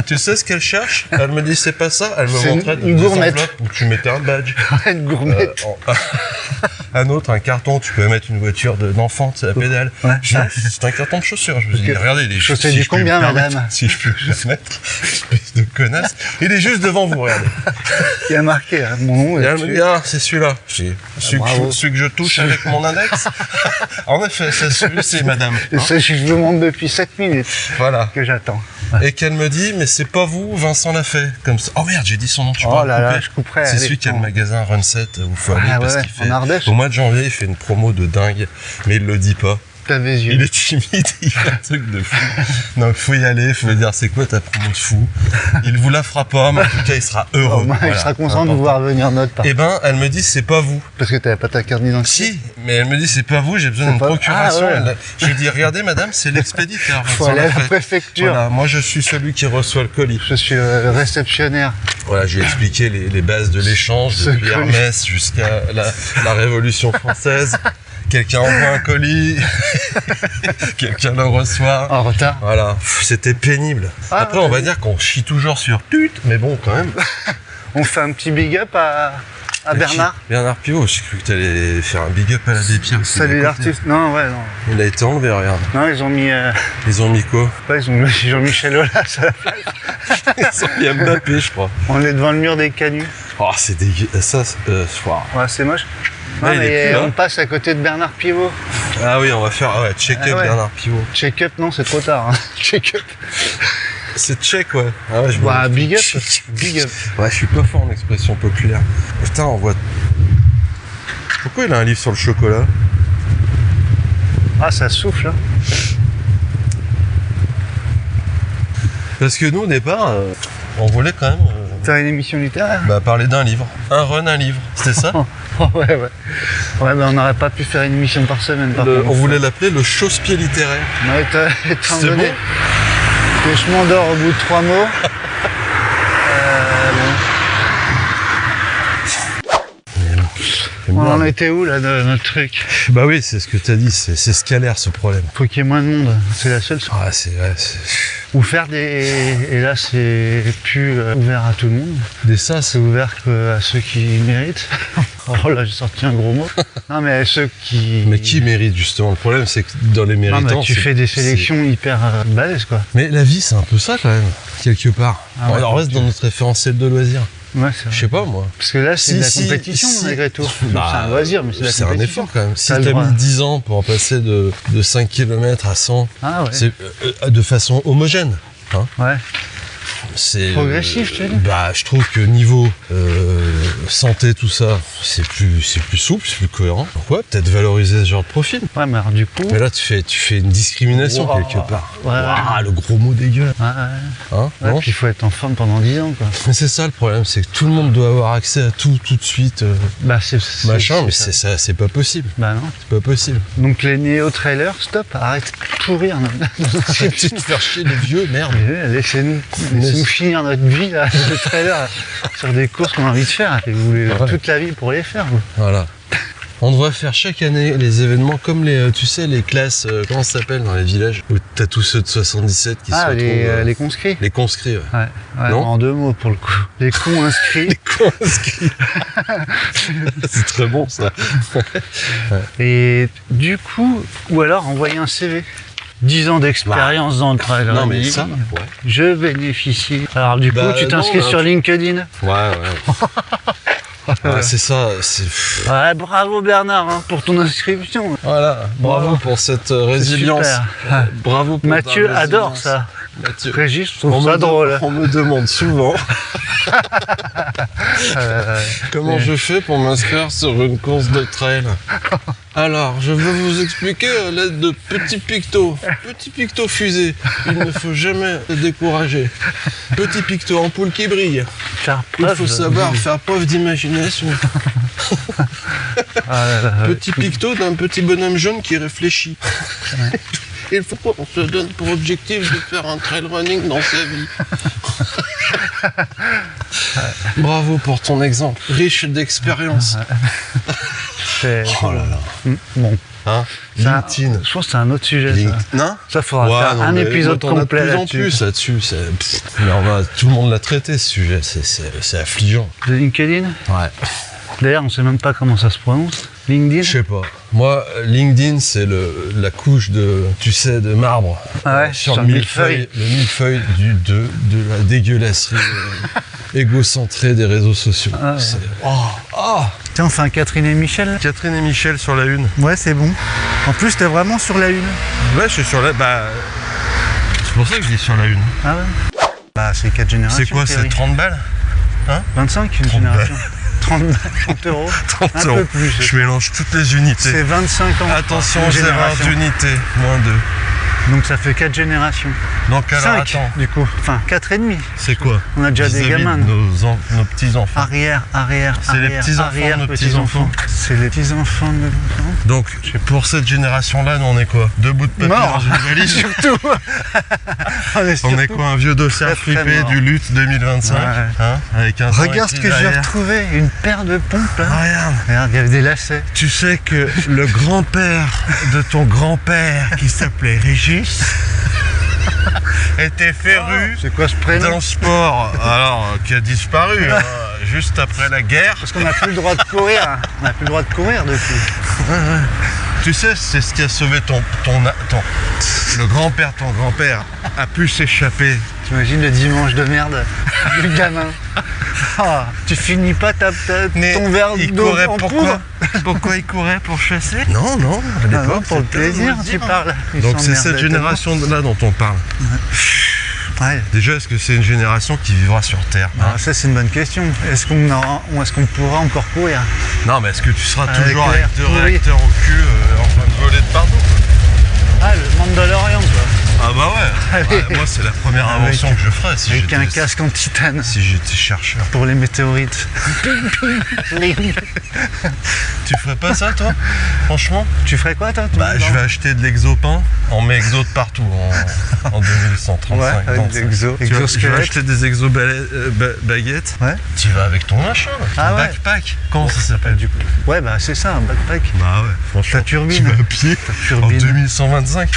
Tu sais ce qu'elle cherche? Elle me dit, c'est pas ça. Elle me montrait des enveloppes où tu mettais un badge. Une gourmette. Un autre, un carton où tu peux mettre une voiture d'enfant, c'est la pédale. Ouais. C'est un carton de chaussures. Je me dis, regardez, il est chaussures du combien, madame? Si je peux juste mettre, espèce de connasse. Il est juste devant vous, regardez. Il y a marqué mon nom. Et elle me dit, ah, c'est celui-là. Celui que je touche avec mon index. En effet, c'est celui-ci, madame. C'est ce que je vous demande depuis 7 minutes. Voilà. Que j'attends. Et qu'elle me dit, mais c'est pas vous, Vincent l'a fait. Comme ça. Oh merde, j'ai dit son nom, tu peux je couperai. C'est celui qui a le magasin Runset où il faut aller parce qu'il fait. En Ardèche. Au mois de janvier, il fait une promo de dingue, mais il le dit pas. Il est timide, il fait un truc de fou. Non, il faut y aller, il faut lui dire c'est quoi ta promo de fou. Il vous la fera pas, mais en tout cas il sera heureux. Il sera content de vous voir venir notre part. Eh ben, elle me dit c'est pas vous. Parce que t'avais pas ta carte d'identité. Si, mais elle me dit c'est pas vous, j'ai besoin d'une procuration. Je lui dis regardez madame, c'est l'expéditeur. Faut aller à la préfecture. Voilà, moi je suis celui qui reçoit le colis. Je suis le réceptionnaire. Voilà, j'ai expliqué les bases de l'échange depuis Hermès jusqu'à la Révolution française. Quelqu'un envoie un colis, quelqu'un le reçoit. En retard. Voilà, c'était pénible. Après, on va dire qu'on chie toujours sur tut, mais bon, quand même. On fait un petit big up à Bernard. Bernard Pivot, j'ai cru que t'allais faire un big up à la Dépierre. Salut l'artiste. Non, ouais, non. Il a été enlevé, regarde. Non, ils ont mis... Ils ont mis quoi? Ils ont mis Jean-Michel Aulas à la place. Ils ont mis Mbappé, je crois. On est devant le mur des canuts. Oh, c'est dégueu. Ça, ouais, c'est moche. Non, mais on passe à côté de Bernard Pivot. Ah oui, on va faire check-up Bernard Pivot. Check-up, non, c'est trop tard. Hein. Check-up. C'est check, ouais. Ah ouais, big up. Big up. Ouais, je suis pas fort en expression populaire. Putain, on voit... Pourquoi il a un livre sur le chocolat? Ah, ça souffle, hein. Parce que nous, au départ, on voulait quand même... Faire une émission littéraire? Bah, parler d'un livre. Un livre. C'était ça? Ouais, bah, on n'aurait pas pu faire une émission par semaine. On voulait l'appeler le chausse-pied littéraire. Ouais, c'était bon. Que je m'endors au bout de 3 mots. On en était où là de notre truc? Bah oui, c'est ce que tu as dit, c'est scalaire ce problème. Faut qu'il y ait moins de monde, c'est la seule. Ah, c'est Ou faire des... Et là c'est plus ouvert à tout le monde. Des sas, c'est ouvert qu'à ceux qui méritent. Oh là j'ai sorti un gros mot. Non mais ceux qui... Mais qui mérite justement? Le problème c'est que dans les méritants... tu fais des sélections hyper balèzes quoi. Mais la vie c'est un peu ça quand même, quelque part. On reste dans notre référentiel de loisirs. Ouais, c'est vrai. Je sais pas moi. Parce que là c'est de la compétition malgré tout. C'est un loisir mais c'est de la compétition. C'est un effort quand même. Si t'as mis 10 ans pour en passer de 5 km à 100, c'est de façon homogène. Hein, ouais. C'est progressif, tu veux dire? Bah, je trouve que niveau santé, tout ça, c'est plus souple, c'est plus cohérent. Donc ouais, peut-être valoriser ce genre de profil. Ouais, mais alors du coup... Mais là, tu fais une discrimination quelque part. Ouais. Le gros mot dégueu. Ouais. Hein, ouais, puis il faut être en forme pendant 10 ans, quoi. Mais c'est ça le problème, c'est que tout le monde doit avoir accès à tout de suite. Bah, mais c'est pas possible. Bah non. C'est pas possible. Donc les néo-trailers, stop, arrête de pourrir. Arrêtez de faire chier les vieux, merde. Laissez-nous finir notre vie là, de trailer sur des courses qu'on a envie de faire. Et vous voulez toute la vie pour les faire. Vous. Voilà. On devrait faire chaque année les événements comme les, tu sais, les classes, comment ça s'appelle dans les villages où t'as tous ceux de 77 qui se retrouvent. Les conscrits. Les conscrits, ouais. Ouais, non en 2 mots pour le coup. Les cons inscrits. Les conscrits. C'est très bon ça. Et du coup, ou alors envoyer un CV. 10 ans d'expérience dans le trail Non mais running. ça, ouais. Je bénéficie. Alors du coup, tu t'inscris sur LinkedIn. Ouais. Ouais, c'est ça. Ouais, bravo Bernard hein, pour ton inscription. Voilà, bravo pour cette résilience. Bravo pour Mathieu adore ça. Mathieu. Régis, je trouve ça drôle. On me demande souvent comment je fais pour m'inscrire sur une course de trail. Alors, je vais vous expliquer à l'aide de petits pictos. Petit picto fusée. Il ne faut jamais se décourager. Petit picto ampoule qui brille. Il faut savoir faire preuve d'imagination. Petit picto d'un petit bonhomme jaune qui réfléchit. Il faut qu'on se donne pour objectif de faire un trail running dans sa vie. Bravo pour ton exemple, riche d'expérience. Oh là là. Bon. Hein, LinkedIn. Je pense que c'est un autre sujet. Non, ça faudra faire un épisode complet là-dessus. Mais tout le monde l'a traité ce sujet, c'est affligeant. De LinkedIn. Ouais. D'ailleurs, on sait même pas comment ça se prononce. LinkedIn. Je sais pas. Moi, LinkedIn, c'est la couche de marbre sur le millefeuille de la dégueulasserie égocentrée des réseaux sociaux. Tiens, on fait un Catherine et Michel. Catherine et Michel sur la une. Ouais, c'est bon. En plus, t'es vraiment sur la une. Ouais, je suis sur la. C'est pour ça que je dis sur la une. Ah ouais. Bah, c'est 4 générations. C'est quoi, c'est 30 balles, hein? 25 une génération. 30 euros. 30 un peu plus. Je mélange toutes les unités. C'est 25 ans. Attention, erreur d'unité, moins 2. Donc ça fait 4 générations. Donc alors 5, attends. Du coup. Enfin, 4 et demi. C'est quoi? On a déjà des gamins. Nos petits-enfants. Arrière. C'est les petits-enfants de nos petits-enfants. C'est les petits-enfants de nos enfants. Donc, pour cette génération-là, nous on est quoi? 2 bouts de papier dans une valise. Surtout. On est quoi? Un vieux dossard flippé du lutte 2025. Ouais. Hein, avec un regarde ce que j'ai retrouvé. Une paire de pompes. Là. Regarde, il y avait des lacets. Tu sais que le grand-père de ton grand-père, qui s'appelait Régis, était féru d'un sport qui a disparu juste après la guerre. Parce qu'on n'a plus le droit de courir. On n'a plus le droit de courir depuis. Tu sais, c'est ce qui a sauvé le grand-père, ton grand-père a pu s'échapper. T'imagines le dimanche de merde du gamin. Tu finis pas ton verre d'eau en poudre. Pourquoi il courait? Pour chasser? Non, à l'époque, pour le plaisir, tu parles. Donc c'est cette génération-là dont on parle. Ouais. Déjà, est-ce que c'est une génération qui vivra sur Terre? Ça, c'est une bonne question. Est-ce qu'on pourra encore courir? Non, mais est-ce que tu seras toujours avec 2 réacteurs au cul en train de voler de partout? Le Mandalorian, quoi. Ah bah ouais. Moi, c'est la première invention que je ferais. Avec un casque en titane. Si j'étais chercheur. Pour les météorites. Tu ferais pas ça, toi? Franchement? Tu ferais quoi, toi? Je vais acheter de l'exopin. On met exo de partout en 2135. Ouais, avec des je vais acheter des exo-baguettes. Ouais. Tu vas avec ton machin, ton backpack. Comment ça s'appelle du coup? Ouais, c'est ça, un backpack. Bah ouais, franchement. Ta turbine. Tu vas à pied en 2125.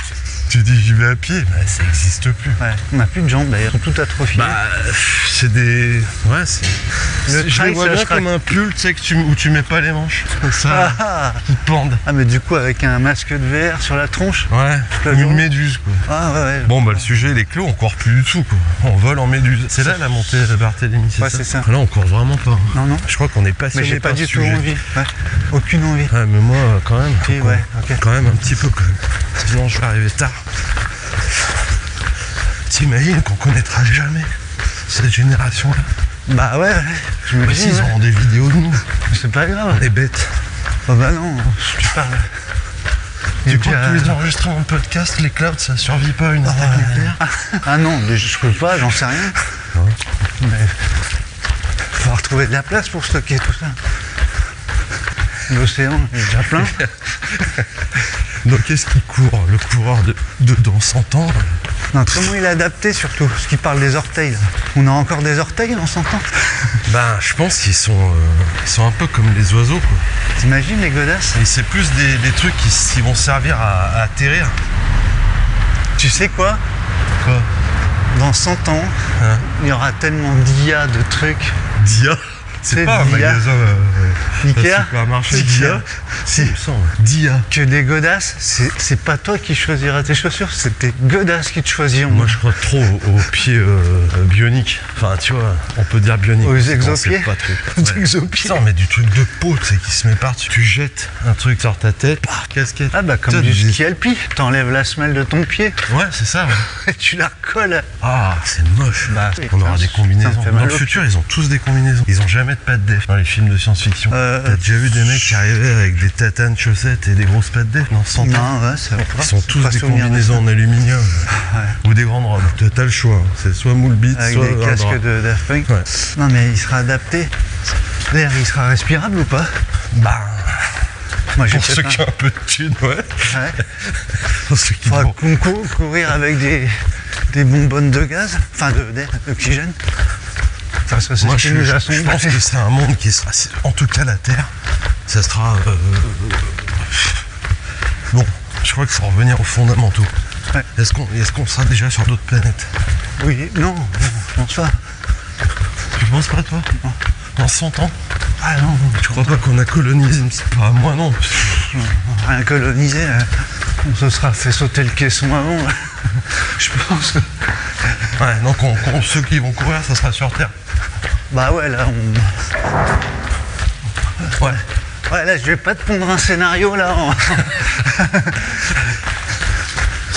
Tu dis j'y vais à pied, ça n'existe plus. Ouais, on n'a plus de jambes d'ailleurs, ils sont tout atrophiés. C'est des. Ouais, c'est. Je les vois bien comme un pull, tu sais, où tu mets pas les manches. Comme ça, qui pendent. Mais du coup, avec un masque de VR sur la tronche. Ouais, une méduse, quoi. Ouais. Bon, le sujet, il est clos, on court plus du tout, quoi. On vole en méduse. C'est là la montée de Barthélemy, c'est ça? C'est ça. Là, on court vraiment pas. Non. Je crois qu'on est passionné. Mais j'ai pas du tout envie. Ouais. Aucune envie. Ouais, mais moi, quand même. Quand même, un petit peu, quand même. Sinon, je vais arriver tard. T'imagines qu'on connaîtra jamais cette génération-là? Bah ouais, je me dis. Ils auront des vidéos de nous. C'est pas grave. On est bêtes. Oh bah non, tu parles. Tu crois que tous les enregistrements de podcast, les clouds, ça survit pas à une attaque nucléaire? Ah non, je peux pas, j'en sais rien. Non. Mais il faut retrouver de la place pour stocker tout ça. L'océan est déjà plein. Donc qu'est-ce qui court? Le coureur de dans 100 ans? Non, comment il est adapté surtout? Parce qu'il parle des orteils. Là. On a encore des orteils dans 100 ans? Je pense qu'ils sont un peu comme les oiseaux, quoi. T'imagines les godasses? Et c'est plus des trucs qui vont servir à atterrir. Tu sais quoi? Quoi? Dans 100 ans, il y aura tellement d'IA de trucs. D'IA? C'est pas un magasin Ikea, supermarché Dia. Si, il me semble. Dia. Que des godasses, c'est pas toi qui choisiras tes chaussures, c'est tes godasses qui te choisiront. Moi je crois trop aux pieds bioniques. Enfin tu vois, on peut dire bioniques. Aux exopieds. Pas trop. Aux exopieds. Non mais du truc de peau, tu sais, qui se met par-dessus. Tu jettes un truc sur ta tête, casquette. Ah bah comme du ski alpi, t'enlèves la semelle de ton pied. Ouais, c'est ça. Ouais. Et tu la recolles. Ah, c'est moche. Bah, on aura des combinaisons. Dans le futur, ils ont tous des combinaisons. Ils ont jamais de pattes def dans les films de science-fiction. T'as déjà vu des mecs qui arrivaient avec des tatanes, chaussettes et des grosses pattes def dans 100 ans? Non, ouais, c'est vrai. Ils sont tous des combinaisons en aluminium ou des grandes robes. T'as le choix. C'est soit moule bite, avec soit des casques de Daft Punk. Ouais. Non mais il sera adapté. D'ailleurs, il sera respirable ou pas? Bah, moi, pour ceux qui ont un peu de thunes, ouais. Pour ceux qui faudra courir avec des bonbonnes de gaz, enfin d'oxygène. Moi, je pense que c'est un monde qui sera, en tout cas la Terre, ça sera... Bon, je crois qu'il faut revenir aux fondamentaux. Ouais. Est-ce qu'on sera déjà sur d'autres planètes? Oui, non, je pense pas. Tu penses pas, toi? Non. Dans 100 ans? Ah non. Tu crois pas qu'on a colonisé? Pas moi non. On n'a rien colonisé, on se sera fait sauter le caisson avant. Je pense que... Ouais, donc ceux qui vont courir, ça sera sur Terre. Bah ouais, là, Ouais. Ouais, là, je vais pas te pondre un scénario, là.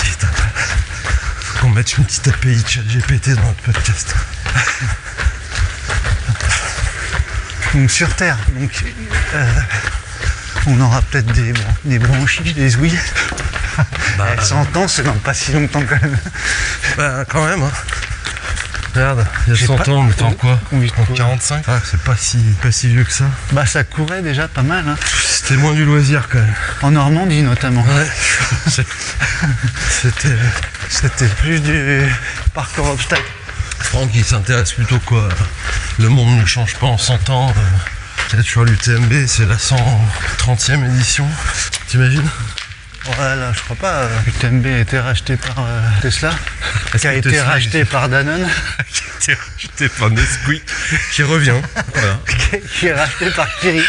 Putain. Faut qu'on mette une petite API ChatGPT dans notre podcast. Donc, sur Terre, on aura peut-être des bronchies, des ouïes. Bah, 100 ans, c'est dans pas si longtemps quand même. Bah, quand même, hein. Regarde, il y a 100 ans, on était en quoi? En 45? Ah, c'est pas si vieux que ça. Bah, ça courait déjà pas mal, hein. C'était moins du loisir, quand même. En Normandie, notamment. Ouais. C'était plus du parcours obstacle. Franck, il s'intéresse plutôt quoi? Le monde ne change pas en 100 ans. Là, tu vois, l'UTMB, c'est la 130e édition. T'imagines? Voilà, je crois pas. UTMB a été racheté par Tesla, qui a été racheté par Danone, qui a été racheté par Nesquik, qui revient. Voilà. qui est racheté par Kiri.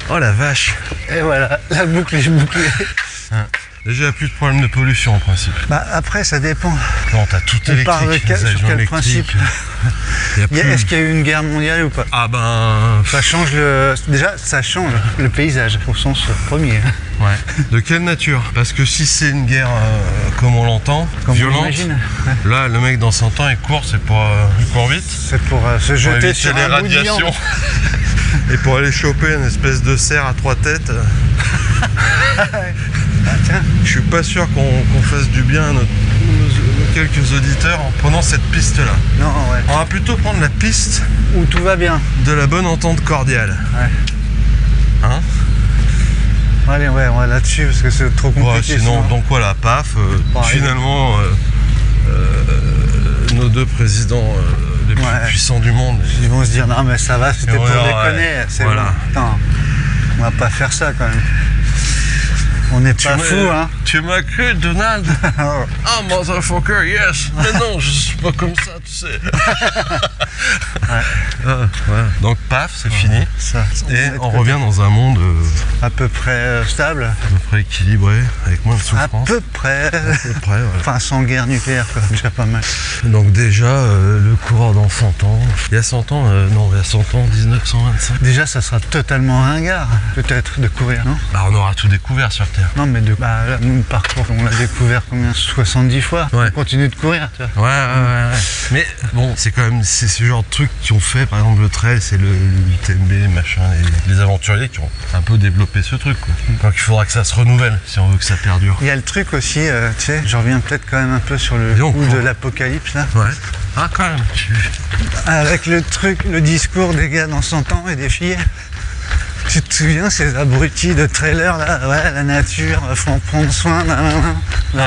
Oh la vache! Et voilà, la boucle est bouclée. Hein. Déjà, il n'y a plus de problème de pollution en principe. Bah après, ça dépend. Non, t'as tout électrique. On parle sur quel principe? Est-ce qu'il y a eu une guerre mondiale ou pas? Ah ben... Ça change déjà, ça change le paysage, au sens premier. Ouais. De quelle nature? Parce que si c'est une guerre comme on l'entend, violente, là, le mec dans 100 ans, il court, c'est pour... il court vite. C'est pour se jeter sur les radiations. Et pour aller choper une espèce de cerf à 3 têtes. Ah, tiens. Je suis pas sûr qu'on fasse du bien à nos quelques auditeurs en prenant cette piste-là. Non, ouais. On va plutôt prendre la piste où tout va bien. De la bonne entente cordiale. Ouais. Hein? Allez, ouais, on va là-dessus parce que c'est trop compliqué. Ouais, sinon, donc voilà, paf. Finalement, nos deux présidents les plus puissants du monde. Ils vont se dire non mais ça va, c'était pour déconner. C'est voilà. Bon. Attends, on va pas faire ça quand même. On n'est pas fous, hein. Tu m'as cru, Donald? Ah, motherfucker, yes. Mais non, je suis pas comme ça, tu sais. Ouais. Donc, paf, c'est fini. Ça. Et on revient dans un monde à peu près stable. À peu près équilibré, avec moins de souffrance. À peu près, ouais. Enfin, sans guerre nucléaire, quoi. Déjà pas mal. Donc déjà, le coureur dans 100 ans. Il y a 100 ans, non, il y a 100 ans, 1925. Déjà, ça sera totalement ringard, peut-être, de courir, non? Bah, on aura tout découvert sur Terre. Non, mais là, nous, le parcours, on l'a découvert combien? 70 fois. Ouais. On continue de courir, tu vois. Ouais. Mais bon, c'est quand même ce genre de trucs qui ont fait, par exemple, le trail, c'est le UTMB, machin, les aventuriers qui ont un peu développé ce truc, quoi. Donc il faudra que ça se renouvelle si on veut que ça perdure. Il y a le truc aussi, tu sais, je reviens peut-être quand même un peu sur le coup de l'apocalypse, là. Ouais. Ah, quand même. Avec le discours des gars dans 100 ans et des filles. Tu te souviens, ces abrutis de trailers là, ouais, la nature, faut en prendre soin, là,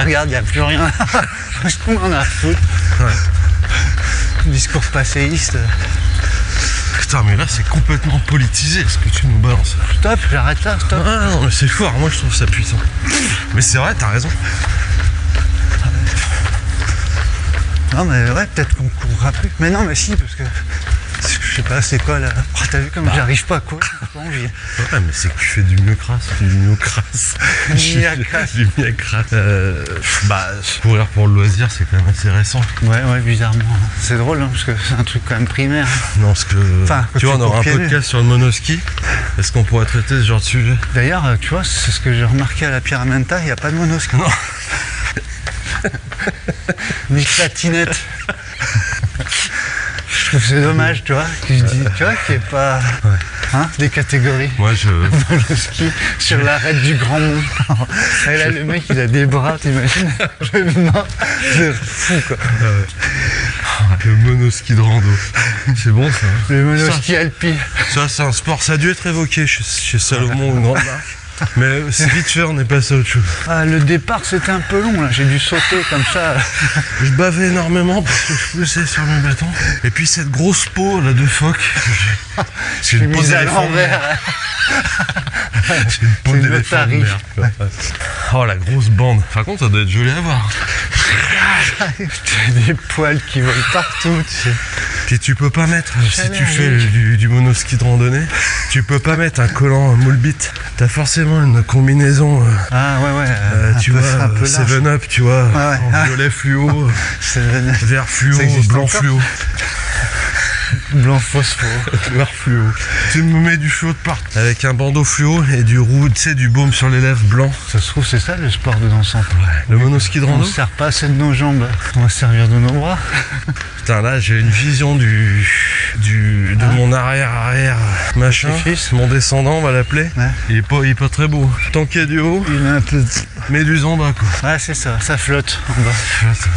regarde, il n'y a plus rien. Je qu'on en a à foutre. Ouais. Discours passéiste. Putain, mais là, c'est complètement politisé ce que tu nous balances. Stop, j'arrête là, stop. Ah non, mais c'est fort, moi je trouve ça puissant. Mais c'est vrai, t'as raison. Non mais ouais, peut-être qu'on courra plus. Mais non, mais si, parce que je sais pas, c'est quoi là. Oh, t'as vu comme j'arrive pas à courir, j'ai pas envie. Ouais, mais c'est que tu fais du miocrasse. Du miocrasse. Du miacrasse. Courir pour le loisir, c'est quand même assez récent. Ouais, bizarrement. C'est drôle, hein, parce que c'est un truc quand même primaire. Non, parce que tu vois, on aura un podcast sur le monoski. Est-ce qu'on pourrait traiter ce genre de sujet? D'ailleurs, tu vois, c'est ce que j'ai remarqué à la Pyramenta, il n'y a pas de monoski. Non. Ni patinette. Je trouve que c'est dommage, tu vois, qu'il n'y ait pas des catégories. Moi, le ski sur l'arête du Grand Mont. Et là, le mec, il a des bras, t'imagines? C'est fou, quoi. Le monoski de rando. C'est bon, ça. Le monoski alpi. Ça, c'est un sport. Ça a dû être évoqué chez Salomon, une grande marque. Mais c'est vite fait, on est passé à autre chose. Le départ, c'était un peu long, là. J'ai dû sauter comme ça. Je bavais énormément parce que je poussais sur mes bâtons. Et puis cette grosse peau là de phoque. C'est une peau d'éléphant. C'est une peau d'éléphant. Oh, la grosse bande. Par contre, ça doit être joli à voir. Des poils qui volent partout, tu sais. Puis tu peux pas mettre, si tu fais du monoski de randonnée, tu peux pas mettre un collant moule bit. T'as forcément une combinaison. Tu vois, 7-Up, tu vois, en violet fluo, vert fluo, blanc fluo. Blanc phosphore. Noir fluo. Tu me mets du fluo de partout. Avec un bandeau fluo et du roux, tu sais, du baume sur les lèvres blanc. Ça se trouve, c'est ça le sport de dansante. Ouais. Le monoski de rando. On ne sert pas assez de nos jambes, on va se servir de nos bras. Putain, là, j'ai une vision de mon arrière machin. Mon descendant, on va l'appeler. Ouais. Il est pas très beau. Tant qu'il y a du haut, il est un peu méduse en bas, quoi. Ouais, c'est ça flotte en bas.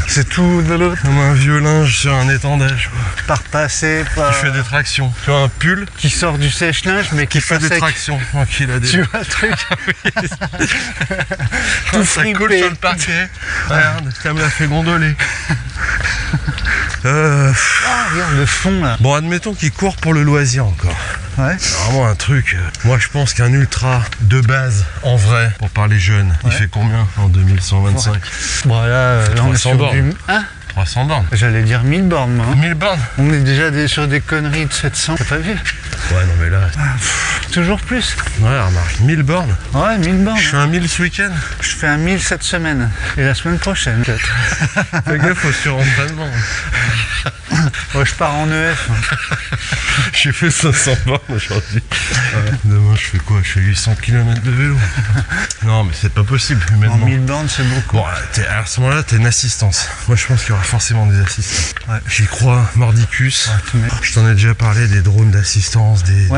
C'est tout de l'autre. Comme un vieux linge sur un étendage, quoi. Par passer, qui fait des tractions. Tu vois un pull qui sort du sèche-linge mais qui fait des tractions. Tranquille à des... Tu vois le truc. Tout ça colle sur le parquet. Regarde, ça me l'a fait gondoler. Regarde le fond là. Bon, admettons qu'il court pour le loisir encore. Ouais. C'est vraiment un truc. Moi, je pense qu'un ultra de base, en vrai, pour parler jeune, il fait combien en 2125? Bon, là on est sur bornes. 300 bornes. J'allais dire 1000 bornes, moi. 1000 bornes. On est déjà sur des conneries de 700. T'as pas vu? Ouais, non, mais là. Toujours plus. Ouais, remarque, 1000 bornes. Ouais, 1000 bornes. Je fais un 1000 ce week-end. Je fais un 1000 cette semaine. Et la semaine prochaine, peut-être. Fais gaffe au surentraînement. Ouais, je pars en EF. J'ai fait 500 bornes aujourd'hui. Demain, je fais quoi? Je fais 800 km de vélo. Non, mais c'est pas possible, humainement. 1000 bornes, c'est beaucoup. Bon, à ce moment-là, t'as une assistance. Moi, je pense qu'il y aura forcément des assistants. Ouais. J'y crois, Mordicus. Ouais, je t'en ai déjà parlé, des drones d'assistance, des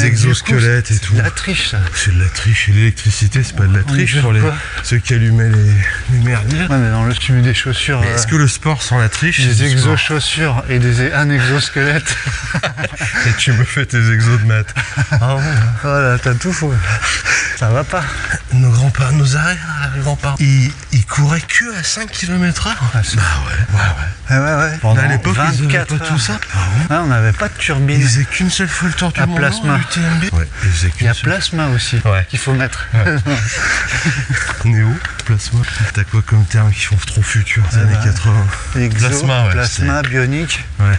exosquelettes et tout. C'est de la triche, ça. C'est de la triche. Et l'électricité, c'est pas de la triche pour ceux qui allumaient les merdiers. Ouais, mais dans le tu mets des chaussures. Mais est-ce que le sport sans la triche, des exochaussures et un exosquelette. Et tu me fais tes exos de maths. Ah ouais. Voilà, t'as tout faux. Ça va pas. Nos grands-parents, nos arrière-grands-parents, ils couraient que à 5 km/h. Ah, ouais. Pendant à l'époque, ils n'avaient pas tout ça. On n'avait pas de turbine. Ils faisaient qu'une seule fois le tour du monde. Plasma. Ouais, il y a plasma aussi qu'il faut mettre. Ouais. Néo, plasma. T'as quoi comme terme qui font trop futur des années 80? Plasma, bionique. Ouais.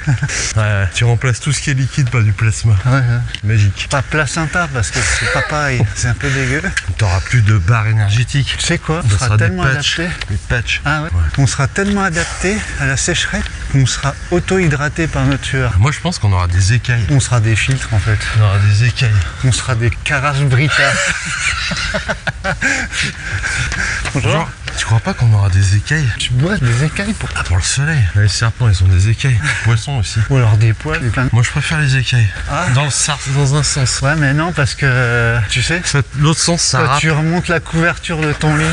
Tu remplaces tout ce qui est liquide par du plasma. Ouais. Magique. Pas placenta parce que c'est pas pareil. C'est un peu dégueu. T'auras plus de barres énergétiques. Tu sais quoi? On sera tellement adapté. Des patchs. Ah ouais. On sera tellement adapté à la sécheresse qu'on sera auto-hydraté par notre sueur. Moi, je pense qu'on aura des écailles. On sera des filtres en fait. On aura des écailles. On sera des Caras Brita. Bonjour. Tu crois pas qu'on aura des écailles? Tu bois des écailles pour... pour le soleil. Les serpents, ils ont des écailles. Les poissons aussi. Ou alors des poils. Moi, je préfère les écailles. Dans un sens. Ouais, mais non, parce que, tu sais... L'autre sens, ça râpe. Tu remontes la couverture de ton lit.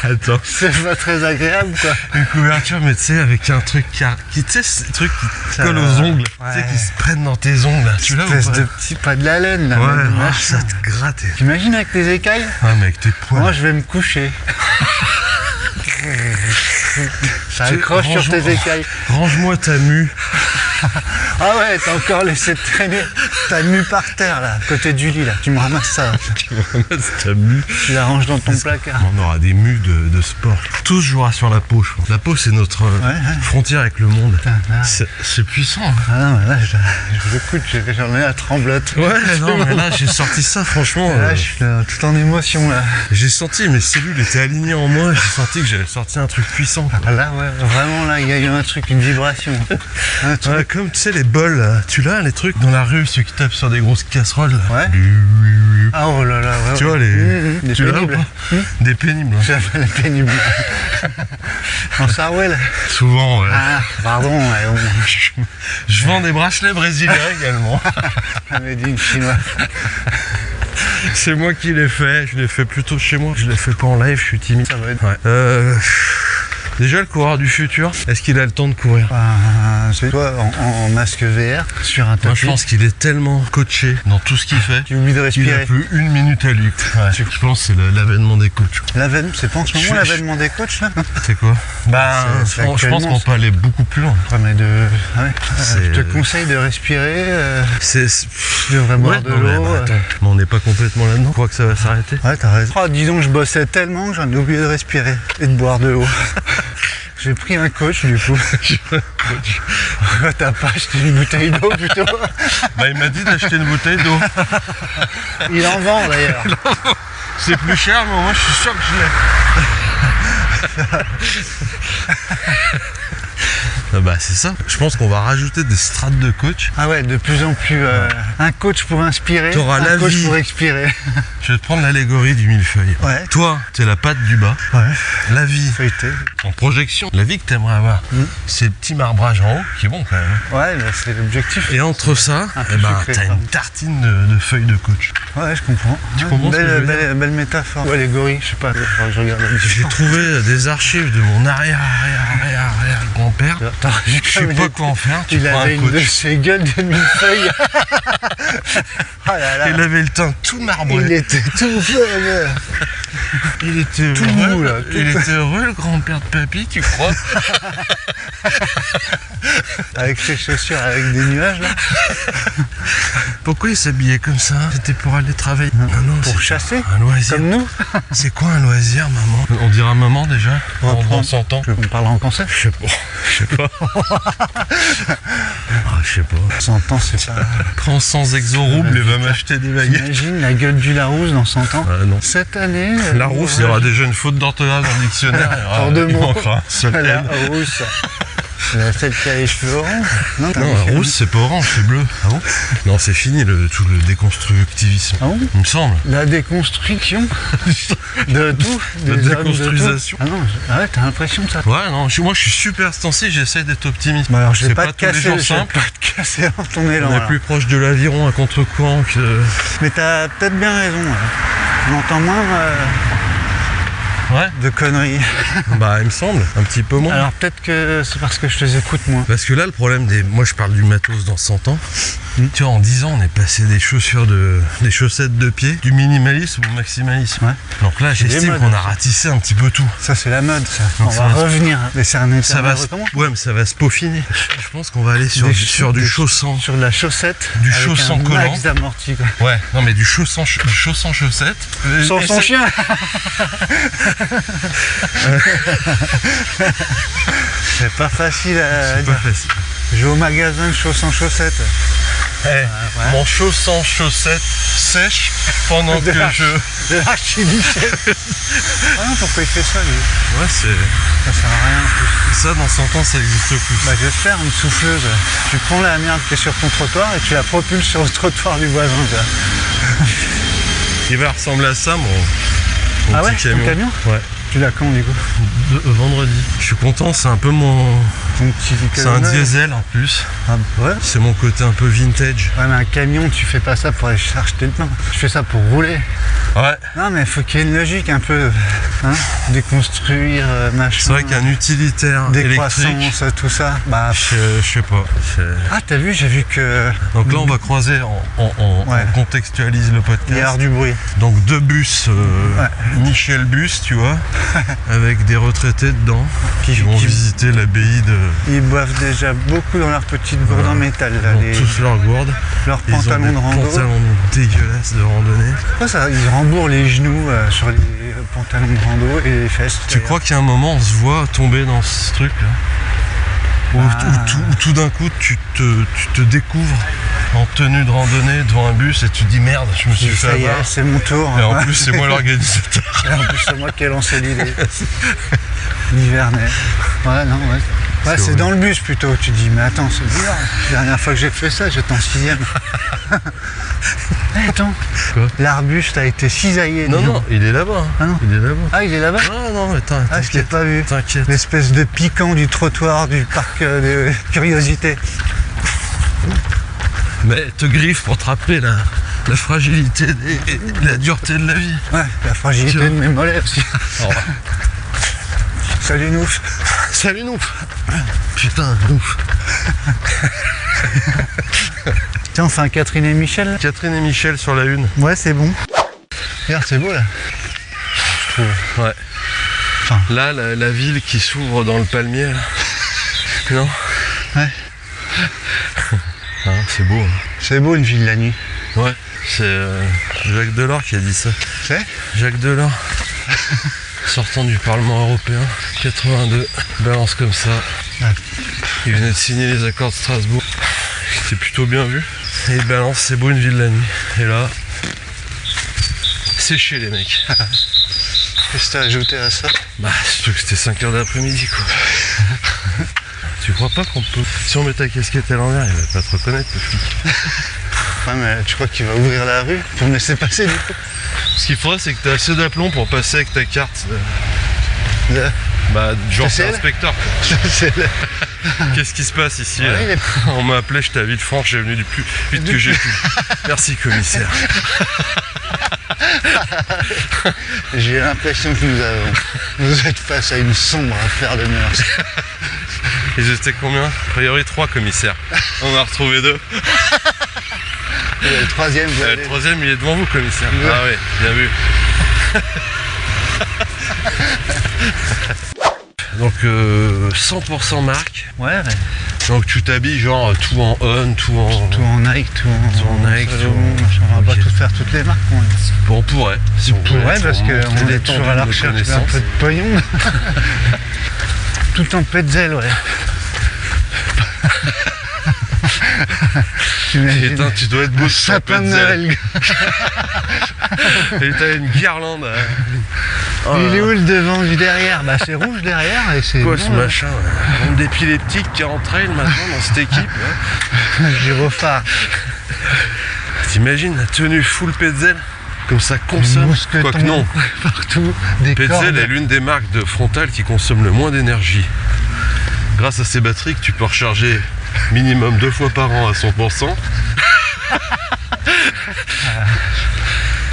Attends. C'est pas très agréable, quoi. Une couverture, mais tu sais, avec un truc qui tu sais, ce truc qui colle aux ongles. Ouais. Tu sais, qui se prennent dans tes ongles. Tu l'as ou pas? De petit, pas de la laine, là. Ouais, ça te gratte. T'imagines avec tes écailles? Ah, mais avec tes poils. Moi, je vais me coucher. Ça accroche sur tes écailles. Range-moi ta mue. Ah ouais, t'as encore laissé traîner ta mue par terre là, à côté du lit là. Tu me ramasses ça. Tu me ramasses ta mue. Tu la ranges dans ton placard. On aura des mues de sport. Tout se jouera sur la peau, je pense. La peau, c'est notre frontière avec le monde. C'est puissant. Hein. Ah non, mais là, j'écoute, j'en ai la tremblote. Ouais, non, mais là, j'ai sorti ça, franchement. Là, je suis là, tout en émotion là. J'ai senti, mes cellules étaient alignées en moi. J'ai senti que j'avais sorti un truc puissant. Ah, là, ouais, vraiment là, il y a eu un truc, une vibration. Un truc. Ouais, comme tu sais, les bols, là. Tu l'as, les trucs dans la rue, ceux qui tapent sur des grosses casseroles. Là. Ouais. Ah oh là là, ouais. Tu vois, des tu pénibles. Des pénibles. Ouais. J'appelle les pénibles. En Sarwell. Souvent, ouais. Ah, pardon. Ouais, Je vends des bracelets brésiliens également. Made in chinois. C'est moi qui l'ai fait, je l'ai fait plutôt chez moi. Je l'ai fait pas en live, je suis timide. Ça va être... Ouais. Déjà, le coureur du futur, est-ce qu'il a le temps de courir? C'est toi en masque VR sur un tapis. Moi, je pense qu'il est tellement coaché dans tout ce qu'il fait. Tu oublies de Il a respirer. plus une minute à lui. Ouais. Je pense que c'est l'avènement des coachs. C'est pas en ce moment l'avènement des coachs là? C'est quoi? Je pense qu'on peut aller beaucoup plus loin. Ouais, mais je te conseille de respirer. Tu devrais boire de l'eau. Mais on n'est pas complètement là-dedans. Je crois que ça va s'arrêter. Ouais, t'as raison. Oh, dis donc, je bossais tellement que j'en ai oublié de respirer et de boire de l'eau. J'ai pris un coach du coup. T'as pas acheté une bouteille d'eau plutôt? Il m'a dit d'acheter une bouteille d'eau. Il en vend d'ailleurs. C'est plus cher, mais moi je suis sûr que je l'ai. C'est ça. Je pense qu'on va rajouter des strates de coach. Ah ouais, de plus en plus. Un coach pour inspirer, t'auras un coach vie. pour expirer. Je vais te prendre l'allégorie du millefeuille. Ouais. Toi, t'es la patte du bas. Ouais. La vie. Feuilleté. En projection. La vie que t'aimerais avoir. C'est le petit marbrage en haut qui est bon quand même. Ouais, bah, c'est l'objectif. Et entre ça, t'as une tartine de feuilles de coach. Ouais, je comprends. Tu comprends ce que je veux dire? Belle métaphore. Ouais, allégorie, je sais pas. Je regarde la J'ai trouvé des archives de mon arrière grand-père. Je sais pas quoi en faire. Il avait une de ses gueules de millefeuille. Ah là là. Il avait le teint tout marbré. Il était tout feu. Il était tout heureux. mou là. Il était heureux, le grand-père de papy, tu crois? Avec ses chaussures avec des nuages là. Pourquoi il s'habillait comme ça? C'était pour aller travailler. Non, pour chasser. Un loisir. Comme nous. C'est quoi un loisir, maman? On dira maman déjà. Dans 100 ans. On parlera en français. Je sais pas. Je sais pas. 100 ans, c'est ça. Prends 100 exo-roubles et va m'acheter des baguettes. T'imagines la gueule du Larousse dans 100 ans? Non. Cette année. Larousse, il y aura déjà une faute d'orthographe dans le dictionnaire. Il manquera un seul la L. rousse. Celle qui a les cheveux orange. Non, la rousse, c'est pas orange, c'est bleu. Ah bon? Non, c'est fini tout le déconstructivisme. Ah bon? Il me semble. La déconstruction de tout. La déconstruisation. Ah non, t'as l'impression de ça? Ouais, non, moi je suis super stencé, j'essaie d'être optimiste. Bah alors je vais pas tous les jours simple. te casser dans ton élan. On est plus proche de l'aviron à contre-courant que... Mais t'as peut-être bien raison. On entend moins de conneries. Il me semble, un petit peu moins. Alors peut-être que c'est parce que je les écoute moins. Parce que là, le problème moi je parle du matos dans 100 ans. Tu vois, en 10 ans, on est passé des chaussettes de pied, du minimalisme au maximalisme. Ouais. Donc là, j'estime qu'on a ratissé un petit peu tout. Ça, c'est la mode, ça. Donc, on va revenir. Mais c'est un mais ça va se peaufiner. Je pense qu'on va aller sur du chausson. Sur de la chaussette. Du chausson collant. Max d'amorti, quoi. Ouais, non, mais du chausson chaussette. Sans son chien. C'est pas facile à dire. Facile. Je vais au magasin de chausson chaussettes. Mon chausson chaussette sèche pendant que je... De l'archiduchesse. Pourquoi il fait ça, lui? Ouais, ça sert à rien en plus. Ça, dans 100 ans, ça existe plus. J'espère, une souffleuse. Tu prends la merde qui est sur ton trottoir et tu la propulses sur le trottoir du voisin. Il va ressembler à ça, mon petit camion. Ton camion? Ouais. Tu l'as quand, du coup? Vendredi. Je suis content, c'est un peu c'est un diesel en plus. Ah ouais? C'est mon côté un peu vintage. Ouais, mais un camion, tu fais pas ça pour aller acheter le pain. Tu fais ça pour rouler. Ouais. Non, mais faut qu'il y ait une logique un peu. Hein, déconstruire, machin. C'est vrai qu'un utilitaire électrique, décroissance, tout ça. Bah, je sais pas. Ah, t'as vu, j'ai vu que. Donc là, on va croiser, on contextualise le podcast. Il y a du bruit. Donc 2 bus, Michel Bus, tu vois, avec des retraités dedans qui vont visiter l'abbaye de... Ils boivent déjà beaucoup dans leurs petites gourdes en métal. Là, tous leurs gourdes. Leurs pantalons de rando. Pantalons dégueulasses de randonnée. Pourquoi ça, ils rembourrent les genoux sur les pantalons de rando et les fesses. Tu crois qu'il y a un moment on se voit tomber dans ce truc là où tout d'un coup tu te découvres en tenue de randonnée devant un bus et tu te dis merde, je me suis fait avoir. C'est mon tour. Et en plus c'est moi l'organisateur. Et en plus c'est moi qui ai lancé l'idée. L'hivernaire. Ouais, non, ouais. Ouais, c'est dans le bus plutôt. Tu dis, mais attends, c'est bizarre. La dernière fois que j'ai fait ça, j'étais en 6ème. Attends. Quoi? L'arbuste a été cisaillé. Non, il est là-bas. Ah non. Il est là-bas. Ah, il est là-bas? Ah non, mais attends. Ah, je l'ai pas vu. T'inquiète. L'espèce de piquant du trottoir du parc de curiosité. Mais te griffe pour te rappeler la fragilité et la dureté de la vie. Ouais, la fragilité de mes mollets aussi. Oh. Salut Nouf. Salut Nouf. Putain, Nouf. Tiens, on fait un Catherine et Michel. Catherine et Michel sur la une. Ouais, c'est bon. Regarde, c'est beau là. Je trouve. Ouais. Enfin. Là, la ville qui s'ouvre dans le palmier. Là. Non? Ouais. Ah, c'est beau. Hein. C'est beau une ville la nuit. Ouais. C'est Jacques Delors qui a dit ça. C'est Jacques Delors. Sortant du Parlement européen, 82, balance comme ça. Ouais. Il venait de signer les accords de Strasbourg. C'était plutôt bien vu. Et il balance, c'est beau une ville la nuit. Et là, séché les mecs. Qu'est-ce que t'as ajouté à ça? Bah, surtout que c'était 5h de l'après-midi quoi. Tu crois pas qu'on peut... Si on met ta casquette à l'envers, il va pas te reconnaître le flic. Ouais, mais tu crois qu'il va ouvrir la rue pour me laisser passer du coup? Ce qu'il faudrait, c'est que tu as assez d'aplomb pour passer avec ta carte. Bah, genre c'est inspecteur. Qu'est-ce qui se passe ici là On m'a appelé, j'étais à Villefranche, j'ai venu du plus vite que j'ai pu. Merci commissaire. J'ai l'impression que vous êtes face à une sombre affaire de mœurs. Ils étaient combien? A priori 3 commissaires. On a retrouvé 2. Le troisième, le troisième, il est devant vous, commissaire. Ouais. Ah oui, bien vu. Donc 100% marque. Ouais. Donc tu t'habilles genre tout en On, tout en Nike, tout en Nike, on va pas tout faire toutes les marques. Bon, on pourrait. Si on pourrait, parce qu'on est toujours à la recherche d'un peu de pognon. Tout en Petzel, ouais. Putain, tu dois être beau sur sapin de Noël. Et t'as une guirlande. Oh, il est où le devant du derrière? Bah c'est rouge derrière et c'est... Quoi bon, ce machin là. D'épileptique qui est en trail maintenant dans cette équipe. Gyrophare. T'imagines la tenue full Petzel? Comme ça consomme, quoique non. Partout, Petzel est l'une des marques de frontal qui consomme le moins d'énergie. Grâce à ces batteries que tu peux recharger minimum 2 fois par an à 100%.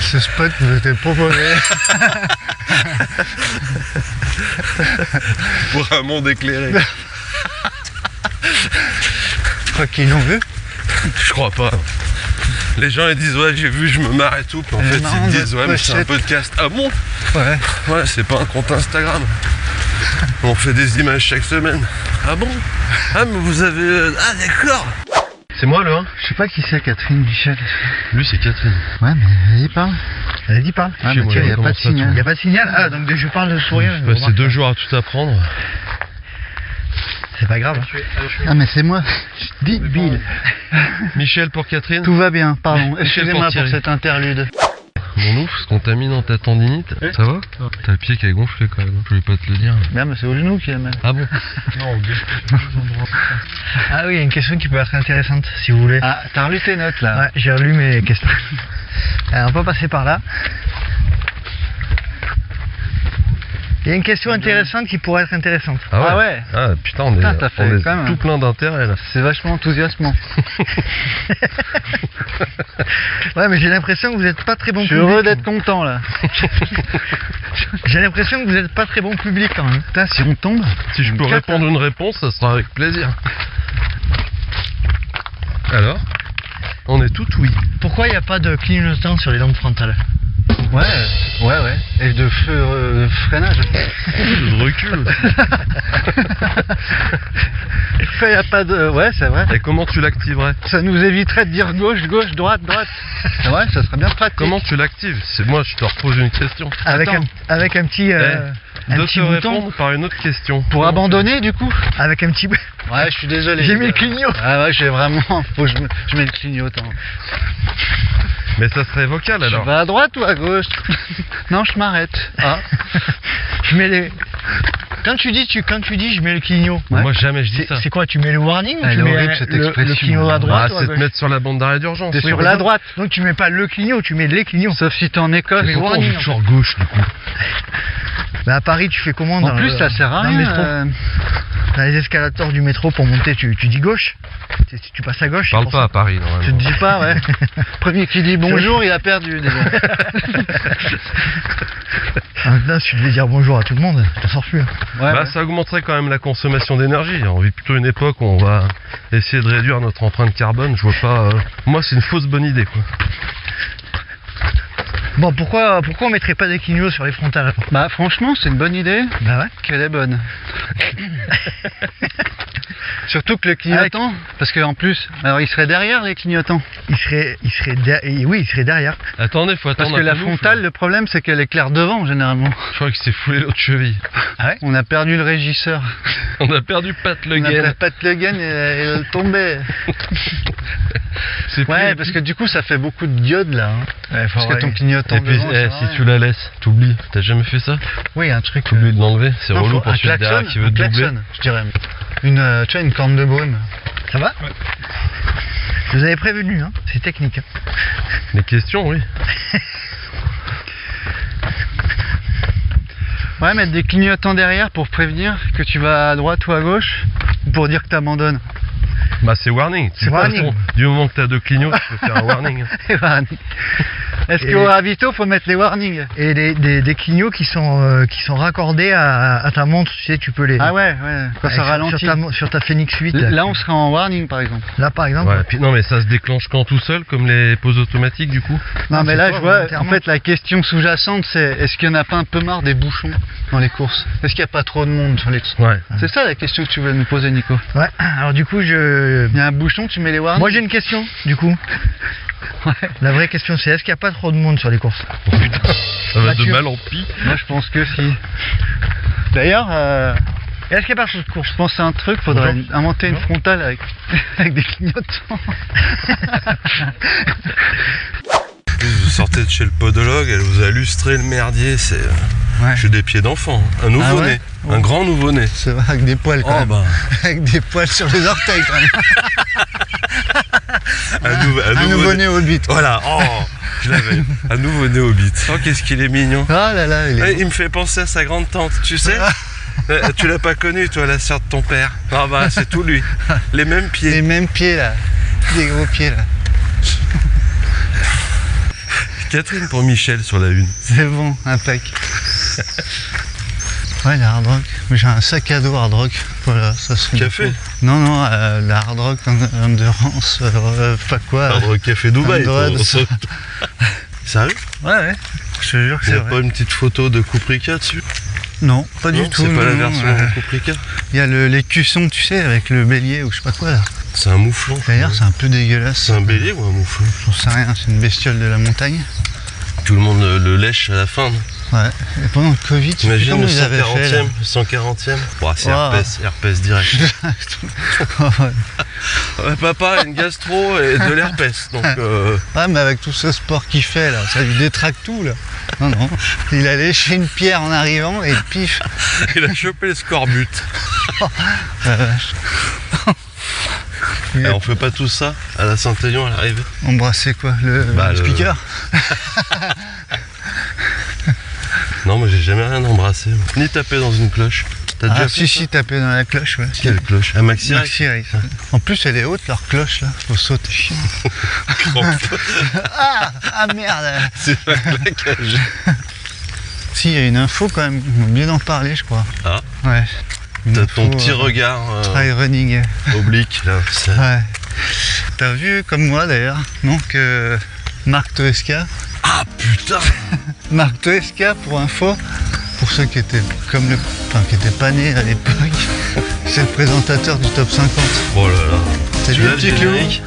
Ce spot vous était proposé. Pour un monde éclairé. Tu crois qu'ils l'ont vu? Je crois pas. Les gens ils disent ouais j'ai vu, je me marre et tout, puis en fait ils disent ouais mais c'est un podcast. Ah bon? Ouais. Ouais, c'est pas un compte Instagram. On fait des images chaque semaine. Ah bon? Ah mais vous avez... Ah d'accord. C'est moi là. Je sais pas qui c'est Catherine Michel. Lui c'est Catherine. Ouais mais vas-y parle. Vas-y parle. Ah mais tiens, il n'y a pas de signal. Il n'y a pas de signal. Ah donc je parle de sourire. J'ai passé 2 jours à tout apprendre. C'est pas grave. Ah mais c'est moi. Bill. Michel pour Catherine. Tout va bien, pardon. Excusez-moi pour cet interlude. Mon ouf, ce qu'on t'a mis dans ta tendinite, ça va? T'as le pied qui a gonflé quand même, je voulais pas te le dire. Bien, mais c'est au genou qui a mal. Ah bon? Non, ah oui, il y a une question qui peut être intéressante si vous voulez. Ah, t'as relu tes notes là? Ouais, j'ai relu mes questions. Alors, on peut passer par là. Il y a une question intéressante qui pourrait être intéressante. Ah ouais. Ah putain, on est quand même tout plein d'intérêt là. C'est vachement enthousiasmant. Ouais, mais j'ai l'impression que vous n'êtes pas très bon Je suis public. heureux d'être content là. J'ai l'impression que vous n'êtes pas très bon public quand même. Putain, si on tombe. Si je peux répondre une réponse, ça sera avec plaisir. Alors, on est tout oui. Pourquoi il n'y a pas de clignotant sur les lampes frontales? Ouais. Et de freinage. Je recule aussi. Il n'y a pas de. Ouais, c'est vrai. Et comment tu l'activerais? Ça nous éviterait de dire gauche, droite. C'est vrai, ça serait bien pratique. Comment tu l'actives? C'est moi, je te repose une question. Avec un petit. Un De petit te bouton répondre par une autre question. Pour abandonner du coup? avec un petit. Ouais, je suis désolé. J'ai mis le clignot. Ah ouais, j'ai vraiment. Faut que je mets le clignotant. Mais ça serait vocal Je alors. vais à droite ou à gauche? Non, je m'arrête. Ah. Je mets les. Quand tu dis je mets le clignot. Ouais. Moi jamais je dis ça. C'est quoi? Tu mets le warning ou Elle tu est mets horrible, cette le expression. clignot à droite ou à C'est de gauche? mettre sur la bande d'arrêt d'urgence. T'es Oui, sur mais la ça- droite. Donc tu mets pas le clignot, tu mets les clignots. Sauf si t'es en Écosse. Mais Pourquoi on warning, dit toujours gauche du coup? Bah à Paris tu fais comment En plus, ça sert à dans le rien. métro Dans les escalators du métro pour monter, tu dis gauche. Tu passes à gauche. Je parle c'est pas à pour Paris Tu te normalement. dis pas, ouais. Premier qui dit bonjour, il a perdu déjà. ça. Maintenant, si tu devais dire bonjour à tout le monde, t'en sors plus. Hein. Ouais, Bah, ça augmenterait quand même la consommation d'énergie. On vit plutôt une époque où on va essayer de réduire notre empreinte carbone. Je vois pas. Moi, c'est une fausse bonne idée quoi. Bon, pourquoi on mettrait pas des clignots sur les frontales? Bah franchement, c'est une bonne idée. Bah ouais. Qu'elle est bonne. Surtout que le clignotant, parce qu'en plus, alors il serait derrière les clignotants. Il serait derrière. Attendez, faut attendre. Parce que un la peu l'ouf, frontale, là. le problème, c'est qu'elle éclaire devant généralement. Je crois qu'il s'est foulé l'autre cheville. On a perdu le régisseur. On a perdu Pat Le On a Guen. pas de Legan et elle tombait. C'est plus- Ouais, parce que du coup, ça fait beaucoup de diode là. Hein. Ouais, Parce que ton clignotant Et puis, devant, ça sert à si rien. tu la laisses, t'oublies. T'as jamais fait ça? Oui, un truc. T'oublies de l'enlever. C'est Non, relou faut pour un celui derrière klaxon, qui veut un te doubler. klaxon, je dirais. Tu vois, une corne de brume. Ça va? Je vous avais prévenu, hein. C'est technique. Hein. Les questions, oui. Ouais, mettre des clignotants derrière pour prévenir que tu vas à droite ou à gauche, ou pour dire que t'abandonnes. Bah, c'est warning. C'est warning. Du moment que t'as deux clignots, tu peux faire un warning. Les warnings. Est-ce Et- qu'au ravito, faut mettre les warnings? Et des clignots qui sont raccordés à ta montre, tu sais, tu peux les. Ah ouais, quand ça sur- ralentit. Sur ta Phoenix 8. Là, on serait en warning par exemple. Là, par exemple. Ouais, puis non, mais ça se déclenche quand tout seul, comme les pauses automatiques, du coup. Non, mais c'est là, pas je vois, en volontairement. fait, la question sous-jacente, c'est est-ce qu'il n'y en a pas un peu marre des bouchons dans les courses? Est-ce qu'il n'y a pas trop de monde sur les courses? Ouais. C'est ça la question que tu veux nous poser, Nico. Ouais. Alors, du coup, Il y a un bouchon, tu mets les warnings? moi, j'ai une question, du coup. Ouais. La vraie question, c'est est-ce qu'il n'y a pas trop de monde sur les courses? Oh, putain, ça va de Mathieu. mal en pis. Moi, je pense que si. D'ailleurs, Est-ce qu'il n'y a pas trop de courses? je pense à un truc, faudrait Bonjour. inventer une frontale avec, avec des clignotants. Vous sortez de chez le podologue, elle vous a lustré le merdier, c'est. Ouais. J'ai des pieds d'enfant, hein. Un nouveau-né, Ah ouais un grand nouveau-né. C'est vrai, avec des poils quand Oh même. bah, Avec des poils sur les orteils quand même. Un nouveau-né au but. Voilà, oh, je l'avais. Un nouveau-né au bit. Oh, qu'est-ce qu'il est mignon. Ah là là, il est Il me fait penser à sa grande tante, tu sais. Tu l'as pas connu, toi, la sœur de ton père. Ah bah, c'est tout lui. Les mêmes les pieds. mêmes pieds là. Des gros pieds là. Catherine pour Michel sur la une. C'est bon, impec. Ouais, la hard rock. J'ai un sac à dos hard rock. Voilà, ça serait. Café. Non, la hard rock endurance, pas quoi. Ordre Café Dubaï. Android, toi. ça. Sérieux? Ouais. Je te jure que Il c'est n'y a vrai. pas une petite photo de Kuprika dessus? Non, pas Non, du tout. c'est pas la non, version Kuprika. Il y a les cuissons, tu sais, avec le bélier ou je sais pas quoi là. C'est un mouflon. D'ailleurs, c'est un peu dégueulasse. C'est un bélier ou un mouflon? J'en sais rien, c'est une bestiole de la montagne. Tout le monde le lèche à la fin. non? Ouais. Et pendant le Covid, tu sais T'imagines comment le ils avaient fait là 140e? Oh, c'est Wow. herpès direct. Ouais. Ouais, papa a une gastro et de l'herpès. Donc, Ouais, mais avec tout ce sport qu'il fait là, ça lui détraque tout là. Non, il a léché une pierre en arrivant et pif. il a chopé le scorbut. La vache. Et on fait pas tout ça à la Saint-Aignan à l'arrivée? Embrasser quoi? Le Bah, le- speaker? Non, moi j'ai jamais rien embrassé. Ni tapé dans une cloche. T'as déjà fait si, taper dans la cloche, ouais. Quelle cloche? Un Maxi Rex. Maxi Rex. En plus, elle est haute, leur cloche, là. Faut sauter. Ah merde. C'est pas claquage. Si, il y a une info quand même, ils ont bien d'en parler, je crois. Ah. Ouais. T'as ton petit regard try running. oblique, là. Ouais. T'as vu, comme moi d'ailleurs, non, que Marc Toesca. Ah putain. Marc Toesca, pour info, pour ceux qui étaient qui étaient pas nés à l'époque, c'est le présentateur du top 50. Oh là là. C'est Tu le l'as, petit le clou. générique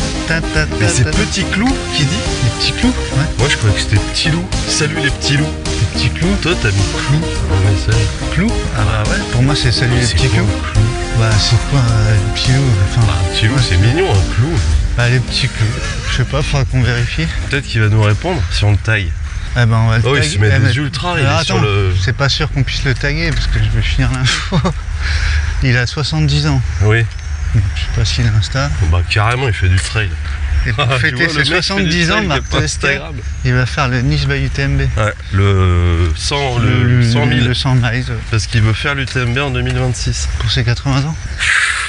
Mais c'est Petit Clou qui dit? Les petits clous, ouais. Moi je croyais que c'était Petit Loup. Salut les petits loups. Les petits clous. Toi t'as mis Clou dans le message. Clous? Ah bah ouais. Pour moi, c'est salut les C'est petits quoi, clous. Clou? Bah c'est quoi les petits loups? Enfin, Bah, un petit loup ouais, c'est mignon, un clou. Bah les petits clous. Je sais pas, faudra qu'on vérifie. Peut-être qu'il va nous répondre si on le taille. Eh ben on va le Oh, il taguer. se met Eh, des mais- ultras, il Alors, est sur attends, le. c'est pas sûr qu'on puisse le taguer parce que je vais finir l'info. Il a 70 ans. Oui. Je sais pas s'il a Insta. Bah carrément il fait du trail. Et pour Ah, tu fêter vois, le ses mec fait du 70 ans, trail, il Marc est pas Toesca, Instagram. il va faire le Nice by UTMB. Ouais, le 100 000. Le 100 miles, ouais, Parce qu'il veut faire l'UTMB en 2026. pour ses 80 ans.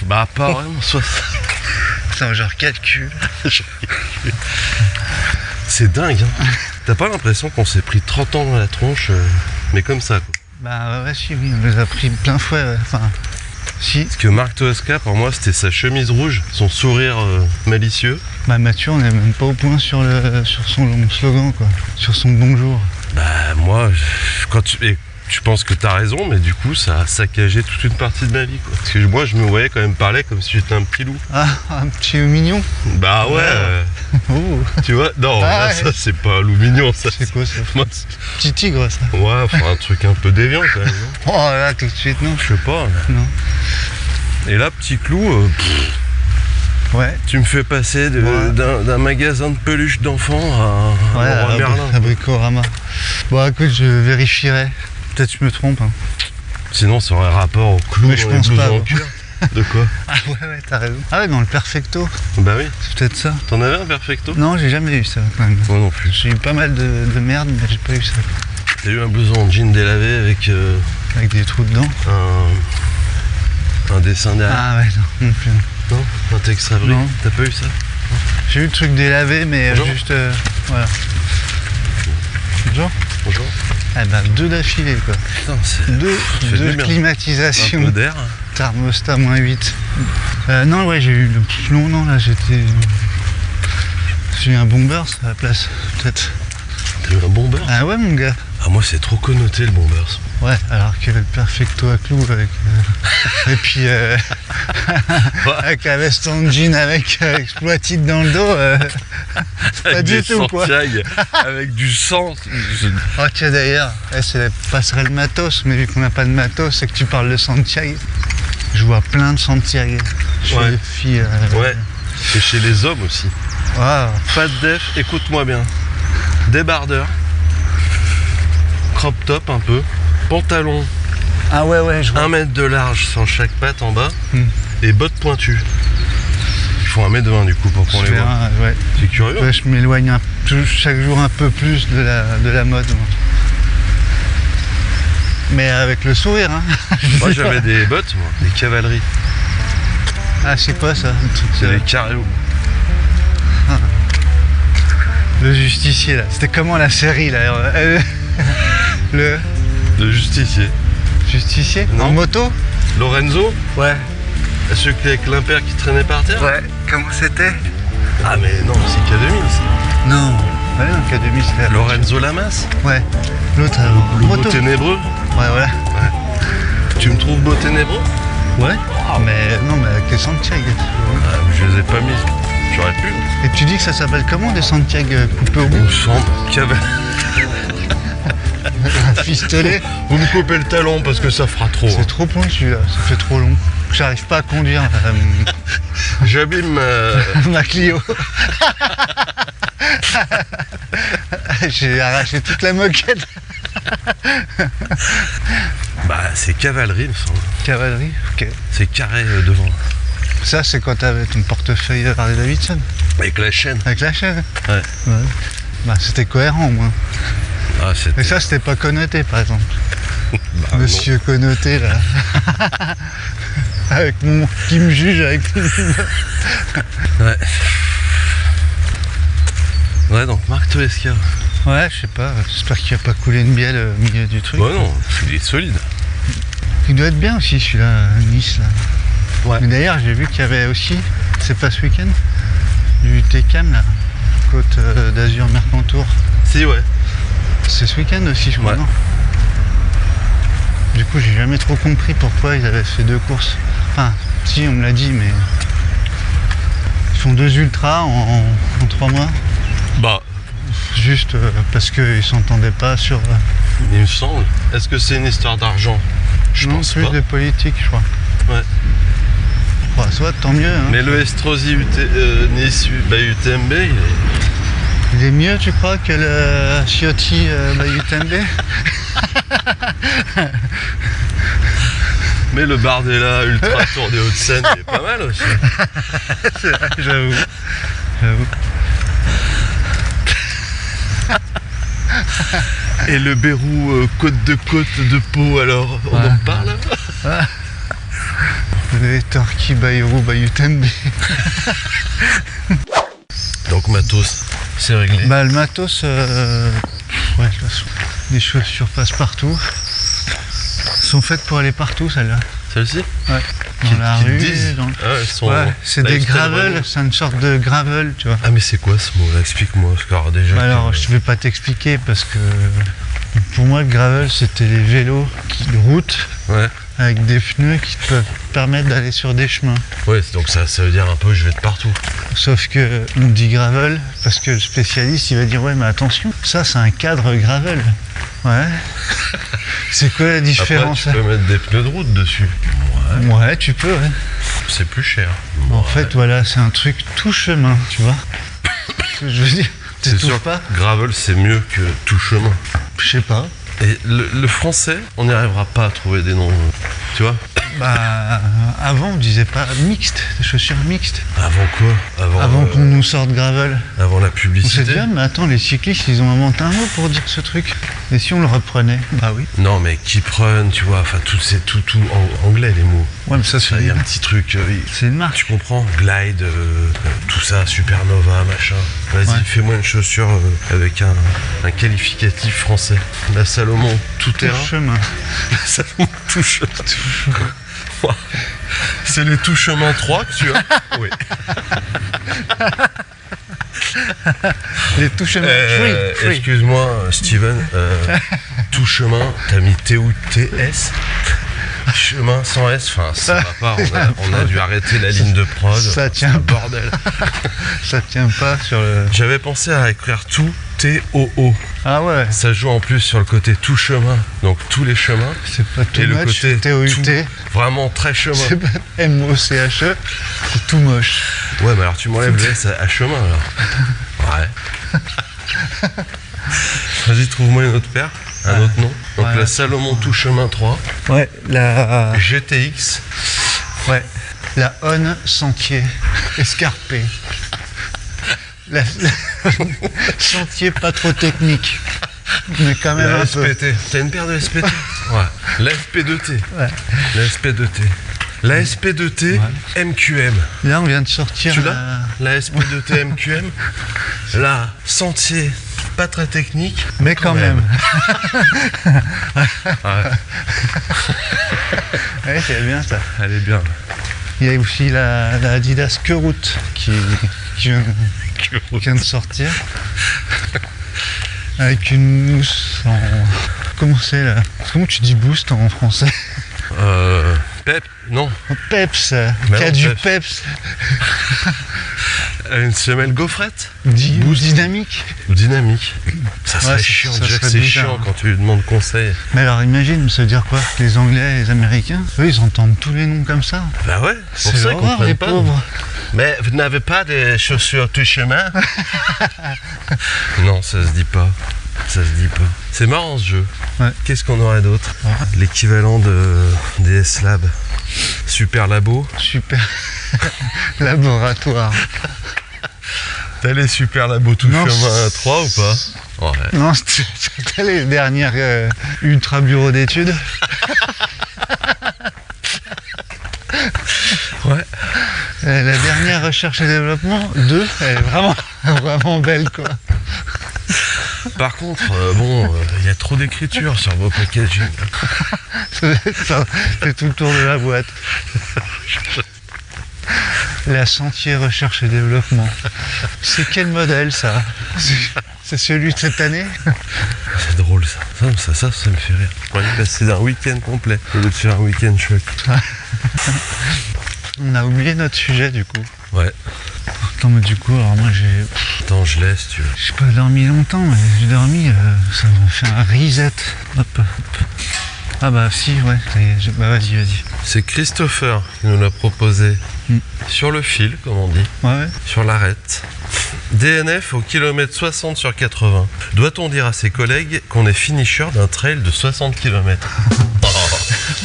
Bah pas vraiment, soit Attends, je recalcule. c'est dingue, hein. T'as pas l'impression qu'on s'est pris 30 ans dans la tronche, mais comme ça, quoi. Bah ouais, si, oui, on les a pris plein fouet. Ouais. Enfin, si. Parce que Marc Toesca, pour moi, c'était sa chemise rouge, son sourire malicieux. Bah Mathieu, on n'est même pas au point sur son slogan, quoi. Sur son bonjour. Bah moi, tu penses que t'as raison, mais du coup, ça a saccagé toute une partie de ma vie, quoi. Parce que moi, je me voyais quand même parler comme si j'étais un petit loup. Ah, un petit mignon. Bah ouais, Oh, tu vois, non, Ah là, ouais. ça c'est pas un loup mignon, ça. c'est quoi ça? Moi, Petit tigre, ça. ouais, enfin un truc un peu déviant quand même. Non, Oh là, tout de suite, non. je sais pas. Non. Et là, petit clou, Ouais. tu me fais passer Ouais. d'un magasin de peluches d'enfants à Ouais, Leroy Merlin. à Bricorama. Bon, écoute, je vérifierai. Peut-être je me trompe. Hein. Sinon, ça aurait rapport au clou Mais je dans les pense blousons pas, en ouais. cuir. De quoi? Ah ouais, t'as raison. Ah ouais, dans le Perfecto, Bah oui. c'est peut-être ça. T'en avais un perfecto? Non, j'ai jamais eu ça quand même. Moi non plus. J'ai eu pas mal de merde, mais j'ai pas eu ça. T'as eu un blouson en jean délavé avec Avec des trous dedans. un dessin derrière? Ah ouais, non, non plus. Non? Un texte abri? Non. T'as pas eu ça? J'ai eu le truc délavé, mais Bonjour. juste. Voilà. Bonjour. Bonjour. Eh ben, 2 d'affilée, quoi. Putain, c'est Deux fait du bien. Un climatisation. peu d'air. Thermostat -8. Non, ouais, j'ai eu le plus long, non, là, j'étais. J'ai eu un bombers à la place, peut-être. T'as eu un bomber? Ah ouais, mon gars. Ah moi c'est trop connoté le bombers. Ouais, alors que le Perfecto à clou avec. Et puis. Avec la veste en jean avec exploitite dans le dos. Pas Avec du des tout, quoi. Santiago, avec du sang. Oh, tiens, d'ailleurs, c'est la passerelle matos, mais vu qu'on n'a pas de matos, c'est que tu parles de Santiago. Je vois plein de Santiago. Chez Ouais. les filles. Ouais. Et chez les hommes aussi. Waouh. Pas de def, écoute-moi bien. Débardeur. Crop top un peu. Pantalon Ah ouais, je vois. 1 mètre de large sans chaque patte en bas. Hmm. Et bottes pointues. Il faut 1m20 du coup pour qu'on les voit. Ouais. C'est curieux. Ouais, je m'éloigne chaque jour un peu plus de la mode. Moi. Mais avec le sourire, hein. Moi j'avais des bottes, moi, des cavaleries. Ah, c'est quoi ça? Le truc, C'est des carreaux. le justicier là. C'était comment la série là? Le De justicier. justicier? Non. En moto? Lorenzo, Ouais. celui avec l'impair qui traînait par terre. Ouais. Comment c'était? Ah mais non, c'est K2000 ça. Non. Ouais, non, K2000 c'était la Lorenzo Lamas. Ouais. L'autre Le moto. beau ténébreux. Ouais, voilà. Tu me trouves beau ténébreux? Ouais. Mais non, mais avec les Santiago. Ah, je les ai pas mis. J'aurais pu. Et tu dis que ça s'appelle comment des Santiago coupés au Il bout? me semble. Un pistolet? Vous me coupez le talon parce que ça fera trop. C'est trop pointu là, ça fait trop long. J'arrive pas à conduire J'abîme ma Clio. J'ai arraché toute la moquette. Bah c'est cavalerie il me semble. Cavalerie, ok. C'est carré devant. Ça c'est quand t'avais ton portefeuille Harley Davidson Avec la chaîne. avec la chaîne. Ouais. Bah c'était cohérent au moins. Ah, Et ça, c'était pas connoté, par exemple. Bah, Monsieur connoté, là. Avec mon... qui me juge avec tout le monde. Ouais. Ouais, donc Marc Toesca. Ouais, je sais pas, j'espère qu'il va pas couler une bielle au milieu du truc. Ouais, non, il est solide. Il doit être bien aussi, celui-là, Nice, là. Ouais. Mais d'ailleurs, j'ai vu qu'il y avait aussi, c'est pas ce week-end, du TCAM, là, Côte d'Azur Mercantour. Si, ouais. C'est ce week-end aussi, je crois, Ouais. non ? Du coup, j'ai jamais trop compris pourquoi ils avaient fait 2 courses. Enfin, si, on me l'a dit, mais... Ils font 2 ultras en 3 mois. Bah, Juste parce qu'ils s'entendaient pas sur... il me semble. Est-ce que c'est une histoire d'argent? Je non, pense plus pas. de politique, je crois. Ouais. Bah, soit, tant mieux. Hein. Mais le Estrosi Nice UTMB, Il est mieux, tu crois, que le Ciotti UTMB? mais le Bardella Ultra Tour des Hauts-de-Seine, il est pas mal aussi. C'est vrai, j'avoue. Et le Bérou côte de Pau, alors, on en parle? Le Torquay Bayrou UTMB. Donc matos, c'est réglé. Bah, le matos, ouais, de toute façon, les chaussures passent partout. Sont faites pour aller partout, celles-là. Celle-ci? Ouais. Dans la Qui te rue. disent Dans... Ah ouais, elles sont Ouais, c'est des lifestyle gravel, running. c'est une sorte de gravel, tu vois. Ah mais c'est quoi ce mot-là? Explique-moi, parce que alors, déjà... Bah alors, que- je vais pas t'expliquer parce que pour moi, le gravel, c'était les vélos qui routent Ouais, avec des pneus qui peuvent permettre d'aller sur des chemins. ouais, donc ça veut dire un peu je vais de partout. Sauf que on dit gravel parce que le spécialiste, il va dire ouais, mais attention, ça, c'est un cadre gravel. Ouais. C'est quoi la Après, différence? tu peux mettre des pneus de route dessus. Ouais, tu peux, ouais. C'est plus cher. En Ouais. fait, voilà, c'est un truc tout chemin, tu vois. Je veux dire, c'est t'étouffes sûr pas? gravel c'est mieux que tout chemin. Je sais pas. Et le français, on n'y arrivera pas à trouver des noms, tu vois. Bah, avant, on disait pas mixte, des chaussures mixtes. Avant quoi? Avant qu'on nous sorte gravel. Avant la On s'est publicité. dit, ah, mais attends, les cyclistes, ils ont inventé un mot pour dire ce truc. Et si on le reprenait? Bah oui. Non mais keep run, tu vois, enfin c'est tout en anglais les mots. Ouais, mais ça, Il y a un petit truc, c'est une marque. tu comprends? Glide, tout ça, Supernova, machin. Vas-y, Ouais. fais-moi une chaussure avec un qualificatif français. La Salomon tout Tout terrain. chemin. La Salomon tout chemin. C'est les tout chemin 3 que tu as? Oui. Les tout chemins. Free. Excuse-moi, Steven, tout chemin, t'as mis T ou TS? Chemin sans S, enfin ça va pas, on a dû arrêter la ligne de prod. Ça C'est tient un pas. bordel. Ça tient pas sur le. J'avais pensé à écrire tout T-O-O. Ah ouais. Ça joue en plus sur le côté tout chemin, donc tous les chemins. C'est pas tout Et le moche. côté T-O-U-T. tout, vraiment très chemin. C'est pas M-O-C-H-E. C'est tout moche. Ouais, mais alors tu m'enlèves le S à chemin alors. Ouais. Vas-y, trouve-moi une autre paire, un autre nom. Donc Ouais. la Salomon tout chemin 3, Ouais, la. GTX. Ouais. La On Sentier Escarpé. Sentier pas trop technique. Mais quand même La un peu. SPT. T'as une paire de SPT? Ouais. La SP2T. Ouais. La SP2T. La SP2T MQM. Là, on vient de sortir. Tu l'as? La SP2T MQM. Là, sentier, pas très technique. Mais quand même. Ouais, Ouais, c'est bien ça. elle est bien. Il y a aussi la Adidas Que Route qui vient de sortir. Avec une mousse en. Comment c'est là? Comment tu dis boost en français? Pep, non. Peps, Bah qui a non, du Peps. peps, Une semelle gaufrette dynamique. ou dynamique. Ça serait Ouais, chiant, ça déjà que serait c'est bizarre, chiant hein. quand tu lui demandes conseil. Mais alors imagine, ça veut dire quoi? Les Anglais et les Américains, eux ils entendent tous les noms comme ça. Bah ouais, c'est pour C'est ça qu'ils l'horreur, comprennent les pas. pauvres. Mais vous n'avez pas des chaussures tout chemin? Non, ça se dit pas. Ça se dit pas. C'est marrant ce jeu. Ouais. Qu'est-ce qu'on aurait d'autre? L'équivalent des S-Lab. Super Labo. Super laboratoire. T'as les Super Labo tout Non, chemin 3 ou pas? Ouais. Non, c'était les dernières ultra bureau d'études. Ouais. La dernière recherche et développement, 2, elle est vraiment, vraiment belle, quoi. Par contre, il y a trop d'écriture sur vos packaging. C'est tout le tour de la boîte. La Sentier Recherche et Développement. C'est quel modèle, ça? C'est celui de cette année? C'est drôle, ça. Ça me fait rire. On va y passer un week-end complet au lieu de faire un week-end choc. On a oublié notre sujet, du coup. Ouais. Attends, mais du coup, alors moi j'ai... Attends, je laisse, tu veux. J'ai pas dormi longtemps, mais j'ai dormi, ça m'a fait un reset. Hop. Ah bah si, ouais, ça y est, bah vas-y. C'est Christopher qui nous l'a proposé. Sur le fil, comme on dit. Ouais. Sur l'arête. DNF au kilomètre 60 sur 80. Doit-on dire à ses collègues qu'on est finisher d'un trail de 60 km? Oh,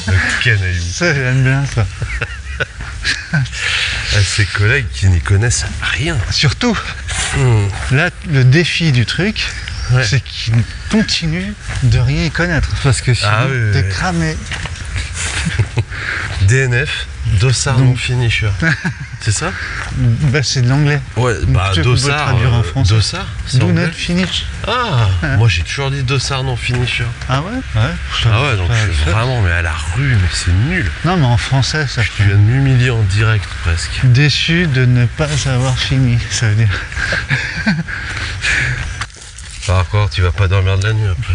le canaillou. Ça, j'aime bien, ça. À ses collègues qui n'y connaissent rien. Surtout, là, le défi du truc, c'est qu'ils continuent de rien y connaître. Parce que sinon, t'es cramé. DNF, dossard non finisher. C'est ça? Bah, c'est de l'anglais. Ouais, bah dossard. En français. Dossard, c'est Do anglais. not finish. Ah, moi j'ai toujours dit dossard non finisher. Ah ouais? Ah ouais, donc je suis vraiment mais à la rue, mais c'est nul. Non, mais en français, ça Tu viens de m'humilier en direct presque. Déçu de ne pas avoir fini, ça veut dire. Par contre, tu vas pas dormir de la nuit après.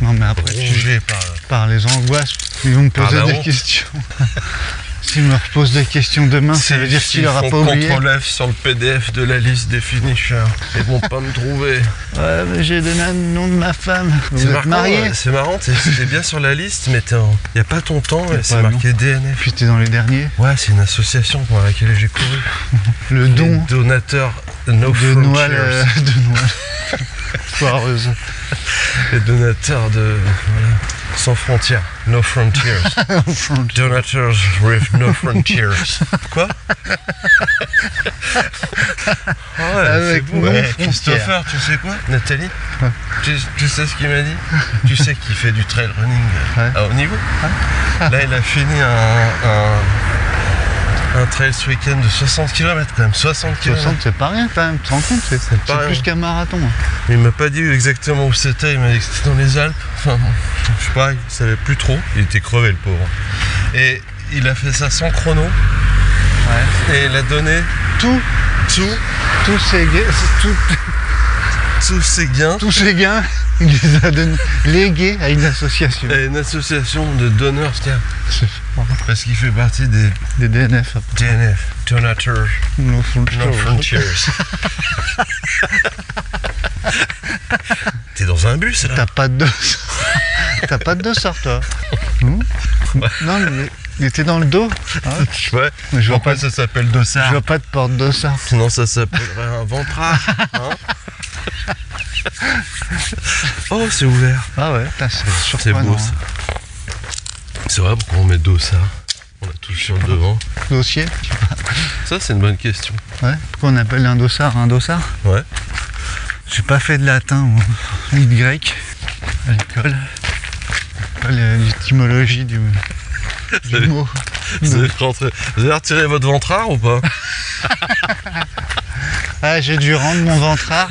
Non, mais après, Rongé par les angoisses, ils vont me poser la des honte. questions. S'ils me reposent des questions demain, ça veut dire qu'il aura pas oublié. CTRL F sur le PDF de la liste des finishers. Ils vont pas me trouver. Ouais, mais j'ai donné le nom de ma femme. Vous C'est êtes marrant, mariés? c'est marrant, t'es bien sur la liste, mais y a pas ton temps, et c'est pas marqué DNF. Puis t'es dans les derniers. Ouais, c'est une association pour laquelle j'ai couru. Le don Les donateurs No de Noël. Frontiers. De Noël. Foireuse. Les donateurs de... Voilà. Sans frontières. No frontiers. Donators with no frontiers. Quoi? Avec beau. no Ouais, frontières. Christopher, tu sais quoi? Nathalie? Tu sais ce qu'il m'a dit? Tu sais qu'il fait du trail running à haut niveau? Là, il a fini un trail ce week-end de 60 km quand même. 60 km. 60, c'est pas rien quand même, tu te rends compte? C'est pas rien. plus qu'un marathon. Il m'a pas dit exactement où c'était, il m'a dit que c'était dans les Alpes. Enfin, bon, je sais pas, il savait plus trop. Il était crevé le pauvre. Et il a fait ça sans chrono. Ouais. Et il a donné Tous ces gains, il les a légués à une association. à une association de donneurs, tiens. C'est fort. Parce qu'il fait partie des Des DNF. Après. DNF, Donators No No Frontiers. T'es dans un bus là? T'as pas de dossard. T'as pas de dossard, toi. Non, mais il était dans le dos. Hein, Ouais. mais je vois Pourquoi pas, ça s'appelle je dossard? vois pas de porte-dossard. Sinon ça s'appellerait un ventrard. Hein. Oh, c'est ouvert. Ah ouais, putain, c'est C'est surprenant. beau ça. C'est vrai, pourquoi on met dossard? On a tout sur le devant. Dossier. Ça, c'est une bonne question. Ouais. Pourquoi on appelle un dossard? Ouais. J'ai pas fait de latin ou ni de grec à l'école. Pas l'étymologie du mot. Vous avez retiré votre ventrard ou pas? Ah, j'ai dû rendre mon ventrard.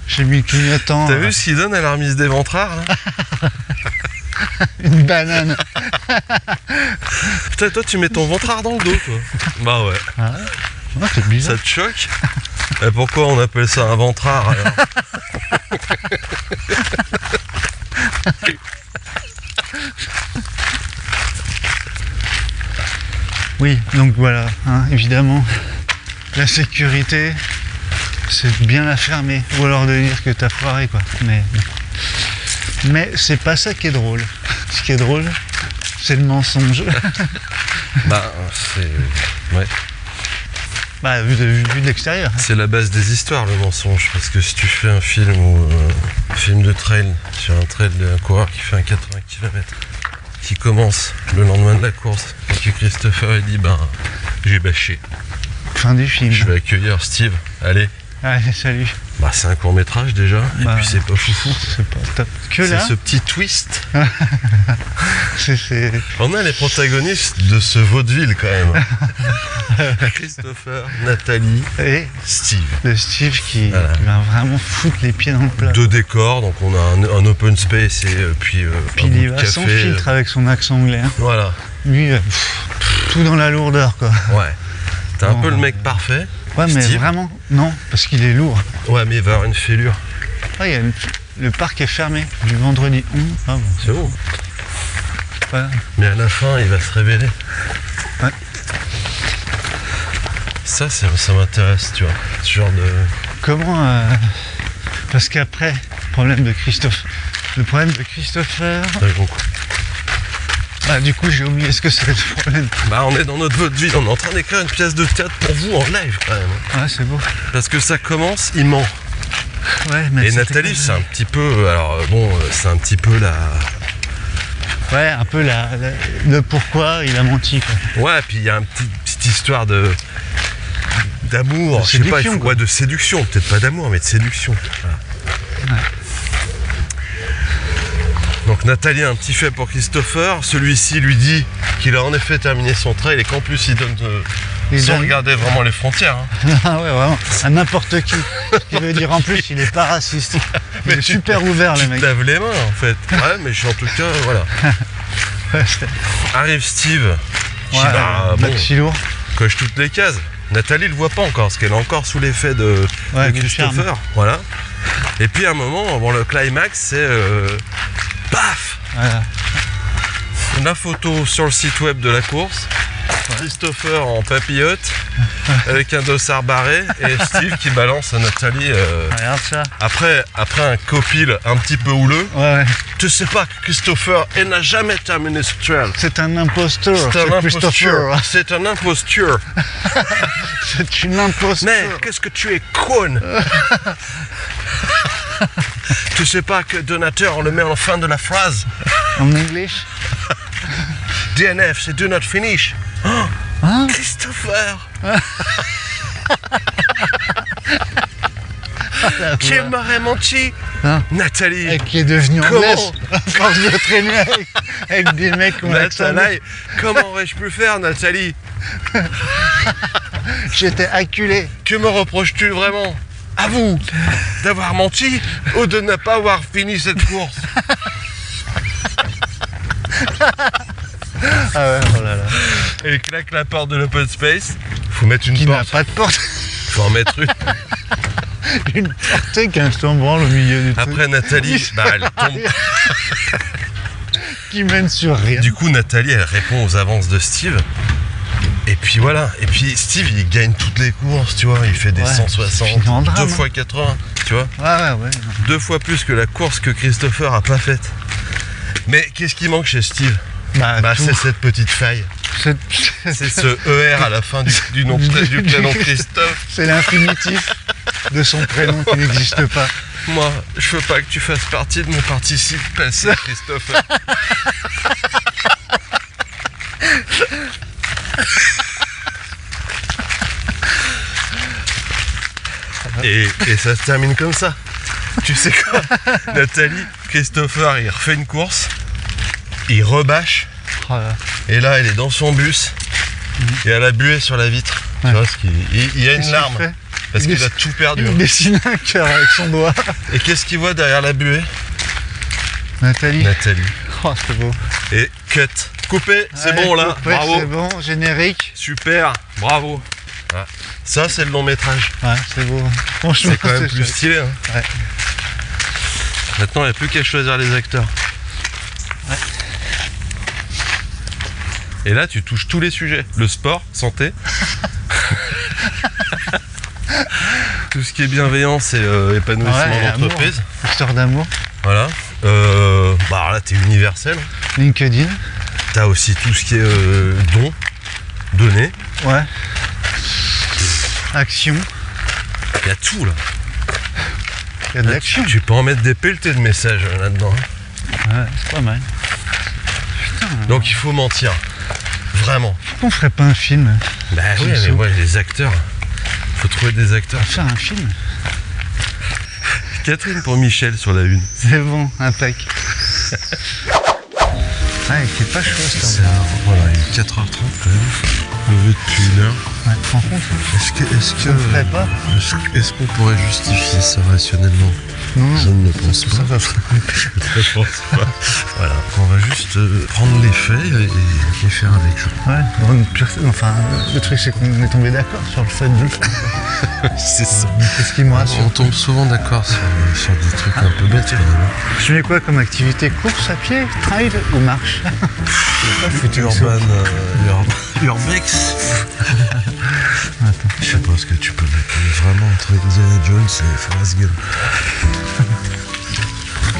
J'ai mis le clignotant. T'as vu ce qu'il donne à la remise des ventrards là? Une banane. Putain, toi tu mets ton ventrard dans le dos toi. Bah ouais. Ah, c'est bizarre. Ça te choque? Et pourquoi on appelle ça un ventrard alors? Oui, donc voilà, hein, évidemment, la sécurité, c'est de bien la fermer, ou alors de dire que t'as foiré, quoi. Mais c'est pas ça qui est drôle. Ce qui est drôle, c'est le mensonge. Bah, c'est... Ouais. Bah, vu de l'extérieur. C'est la base des histoires, le mensonge. Parce que si tu fais un film ou un film de trail, sur un trail d'un coureur qui fait un 80 km, qui commence le lendemain de la course, et que Christopher il dit, ben, j'ai bâché. Fin du film. Je vais accueillir Steve. Allez, Allez, salut. Bah, c'est un court métrage déjà, Bah, et puis c'est pas foufou. C'est pas top. Que C'est là, ce petit twist. c'est... On a les protagonistes de ce vaudeville quand même. Christopher, Nathalie, Et Steve. le Steve qui Voilà. va vraiment foutre les pieds dans le plat. Deux décors, donc on a un open space et puis Puis un il bout y de va café. sans filtre avec son accent anglais. Hein. Voilà, Lui, tout dans la lourdeur, quoi. ouais. T'es un Bon, peu le mec parfait. Ouais, mais Steve. vraiment, non, parce qu'il est lourd. Ouais, mais il va avoir une fêlure. Ouais, le parc est fermé du vendredi 11. Ah bon, C'est bon. ouais. Mais à la fin, il va se révéler. Ouais. Ça m'intéresse, tu vois. Ce genre de... Comment parce qu'après, le problème de Christopher. Ah, du coup, j'ai oublié ce que c'est le problème. Bah, on est dans notre vaudeville, on est en train d'écrire une pièce de théâtre pour vous en live quand même. Ouais, c'est beau. Parce que ça commence, il ment. Ouais, mais Et c'était Nathalie, pas- c'est un petit peu... Alors bon, c'est un petit peu la... Ouais, un peu le pourquoi il a menti, quoi. Ouais, puis il y a une petite histoire d'amour, De je sais pas, séduction, quoi. de séduction, peut-être pas d'amour, mais de séduction. Voilà. Ouais. Donc Nathalie a un petit fait pour Christopher, celui-ci lui dit qu'il a en effet terminé son trail et qu'en plus il donne Il sans donne- regarder vraiment les frontières. Hein. Ah ouais, vraiment, à n'importe qui. Ce qui veut dire en plus, il est pas raciste. Il Mais est tu- super ouvert, le Tu te mec. laves les mains en fait. Ouais, mais en tout cas, voilà. Ouais, c'était- Arrive Steve, qui ouais, maxi lourd. coche toutes les cases. Nathalie le voit pas encore, parce qu'elle est encore sous l'effet de Ouais, du Christopher. charme. Voilà. Et puis à un moment, bon, le climax, c'est paf, Voilà. la photo sur le site web de la course. Christopher en papillote avec un dossard barré et Steve qui balance à Nathalie Regarde ça. après un copil un petit peu houleux. Ouais, ouais. Tu sais pas que Christopher elle n'a jamais terminé ce trail. C'est un imposteur. C'est un imposture. Christopher. C'est un imposture. C'est une imposture. Mais qu'est-ce que tu es con. Tu sais pas que donateur on le met en fin de la phrase. En English. DNF c'est do not finish. Hein? Christopher. La Tu voix. m'aurais menti. Hein? Nathalie. Et qui est devenu Comment? anglaise. À force de traîner avec des mecs qui ont l'accent. Nathalie, comment aurais-je pu faire, Nathalie? J'étais acculé. Que me reproches-tu vraiment? À vous d'avoir menti ou de ne pas avoir fini cette course? Ah ouais, oh là là. Et il claque la porte de l'open space. Faut mettre une Qui n'a porte. pas de porte. Faut en mettre une. Une porte qui a un stambranle au milieu du truc. Après Nathalie, bah, elle tombe. Qui mène sur rien. Du coup, Nathalie, elle répond aux avances de Steve. Et puis voilà. Et puis Steve, il gagne toutes les courses, tu vois. Il fait des Ouais, 160, c'est fini en drame, 2 fois 80, tu vois. Ouais. 2 fois plus que la course que Christopher a pas faite. Mais qu'est-ce qui manque chez Steve? Bah, tout. c'est cette petite faille. C'est C'est ce ER à la fin du nom du prénom Christophe. c'est l'infinitif de son prénom qui n'existe pas. Moi, je veux pas que tu fasses partie de mon participe passé, Christopher. Et ça se termine comme ça. Tu sais quoi? Nathalie, Christopher, il refait une course, il rebâche, Oh là. et là, elle est dans son bus, et elle a bué sur la vitre. Ouais. Tu vois, il y a une Qu'est-ce larme, qu'il fait parce Il qu'il a tout perdu. Il dessine un cœur avec son doigt. Et qu'est-ce qu'il voit derrière la buée? Nathalie. Nathalie. Oh, c'est beau. Et cut. Coupé, c'est Ouais, bon là, coupé, bravo. C'est bon, générique. Super, bravo. Voilà. Ça, c'est le long métrage. Ouais, c'est beau. Franchement, C'est quand même plus chouette. stylé. Hein. Ouais. Maintenant, il n'y a plus qu'à choisir les acteurs. Ouais. Et là, tu touches tous les sujets. Le sport, santé. Tout ce qui est bienveillance et épanouissement Ouais, d'entreprise. Histoire d'amour. Voilà. Bah alors là, t'es universel. LinkedIn. T'as aussi tout ce qui est don, donner. Ouais. Action. Il y a tout là. Il y a de Là, l'action. tu peux en mettre des pelletés de messages là-dedans. Ouais, c'est pas mal. Donc il faut mentir. Vraiment. Pourquoi on ferait pas un film? Bah oui, C'est mais chaud. ouais, les acteurs. Faut trouver des acteurs. Faire un film. Catherine pour Michel sur la une. C'est bon, impec. Ah, il fait pas chaud ce temps. Voilà, il est 4h30 quand même. Levé depuis 1 heure. Ouais, tu te rends compte? Est-ce qu'on pourrait justifier ça rationnellement? Non, Je ne le pense pas. ça va. Je ne pense pas. Voilà, on va juste prendre les faits et faire avec. Ouais, bon, enfin, le truc c'est qu'on est tombé d'accord sur le fait de le faire. C'est ça. Qu'est-ce qui me rassure? On tombe souvent d'accord sur des trucs un peu bêtes quand même. Tu mets quoi comme activité? Course à pied, trail ou marche? Urbex. Attends, je sais pas ce que tu peux mettre. Vraiment entre Indiana Jones et Forrest Gump.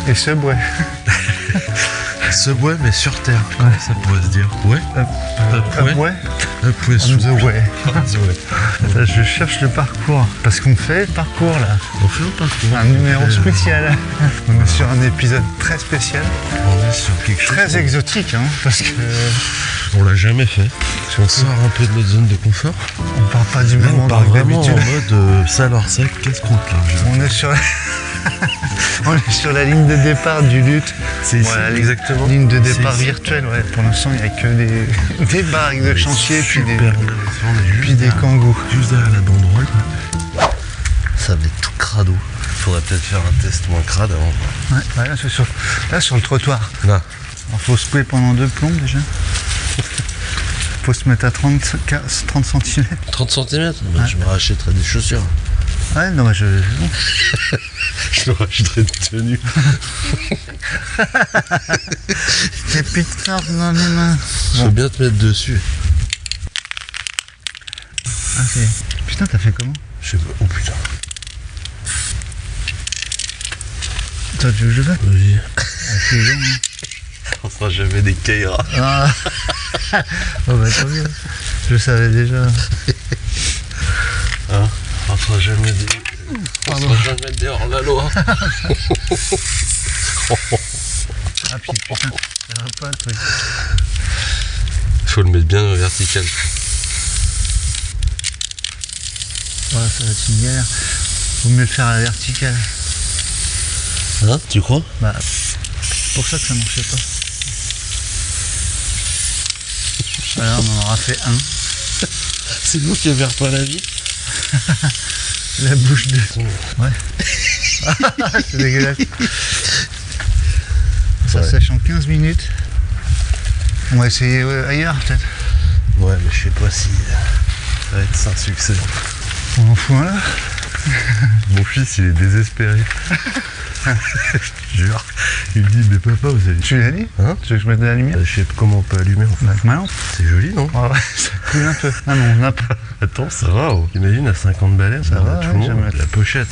Et Subway. Subway mais sur Terre. Ouais, ça pourrait se dire. Ouais. Ouais. Upway On sous. the way. Attends, je cherche le parcours. Parce qu'on fait le parcours là. On fait un parcours. Un numéro spécial. On est sur un épisode très spécial. On est sur quelque chose. Très exotique, hein, parce que On l'a jamais fait. Si on sort un peu de notre zone de confort. on part pas du Là, même on part endroit que vraiment en d'habitude. mode salor sec, casse-croûte là. On est sur on est sur la ligne de départ du lutte. C'est ici, Voilà, exactement. Ligne de C'est départ ici. virtuelle, ouais. Pour l'instant, il n'y a que des baraques de chantier, puis des Puis kangous. Juste derrière la banderole. Ça va être tout crado. Faudrait peut-être faire un test moins crade avant. Ouais, là, c'est sur le trottoir. Là. Alors, faut secouer pendant 2 plombs déjà. Faut se mettre à 30 cm. 30 cm Je me rachèterais des chaussures. Ouais, non, mais Je me rachèterais de tenue. J'ai plus de force dans mes mains. Je veux bien te mettre dessus. Ah, putain, t'as fait comment? Je sais pas. Oh putain. Toi, tu veux que je fasse? Vas-y. C'est long, hein. On fera jamais des Kaira. Ah. Oh bah tant mieux. Je le savais déjà. Hein? On fera jamais des. Pardon. On fera jamais des hors la loi. Ah puis putain, ça va pas le truc. Faut le mettre bien au vertical. Ouais, ça va être une galère. Vaut mieux le faire à la verticale. Hein? Tu crois? Bah, c'est pour ça que ça marchait pas. Alors on en aura fait un. C'est nous qui avons pas la vie. La bouche de... Ouais. C'est dégueulasse. Ça Ouais. sèche en 15 minutes. On va essayer ailleurs peut-être. Ouais, mais je sais pas si ça va être un succès. On en fout un là. Mon fils, il est désespéré. Je te jure. Il me dit, mais papa, vous avez... Tu l'as dit? Hein? Tu veux que je mette de la lumière? Je sais pas comment on peut allumer en fait. Avec ma lampe. C'est joli, non? Ah ouais, ça coule un peu. Ah non, on n'a pas. Attends, ça va. Oh. Imagine à 50 balais, Ça va, tout ouais, le monde j'aime avec la pochette.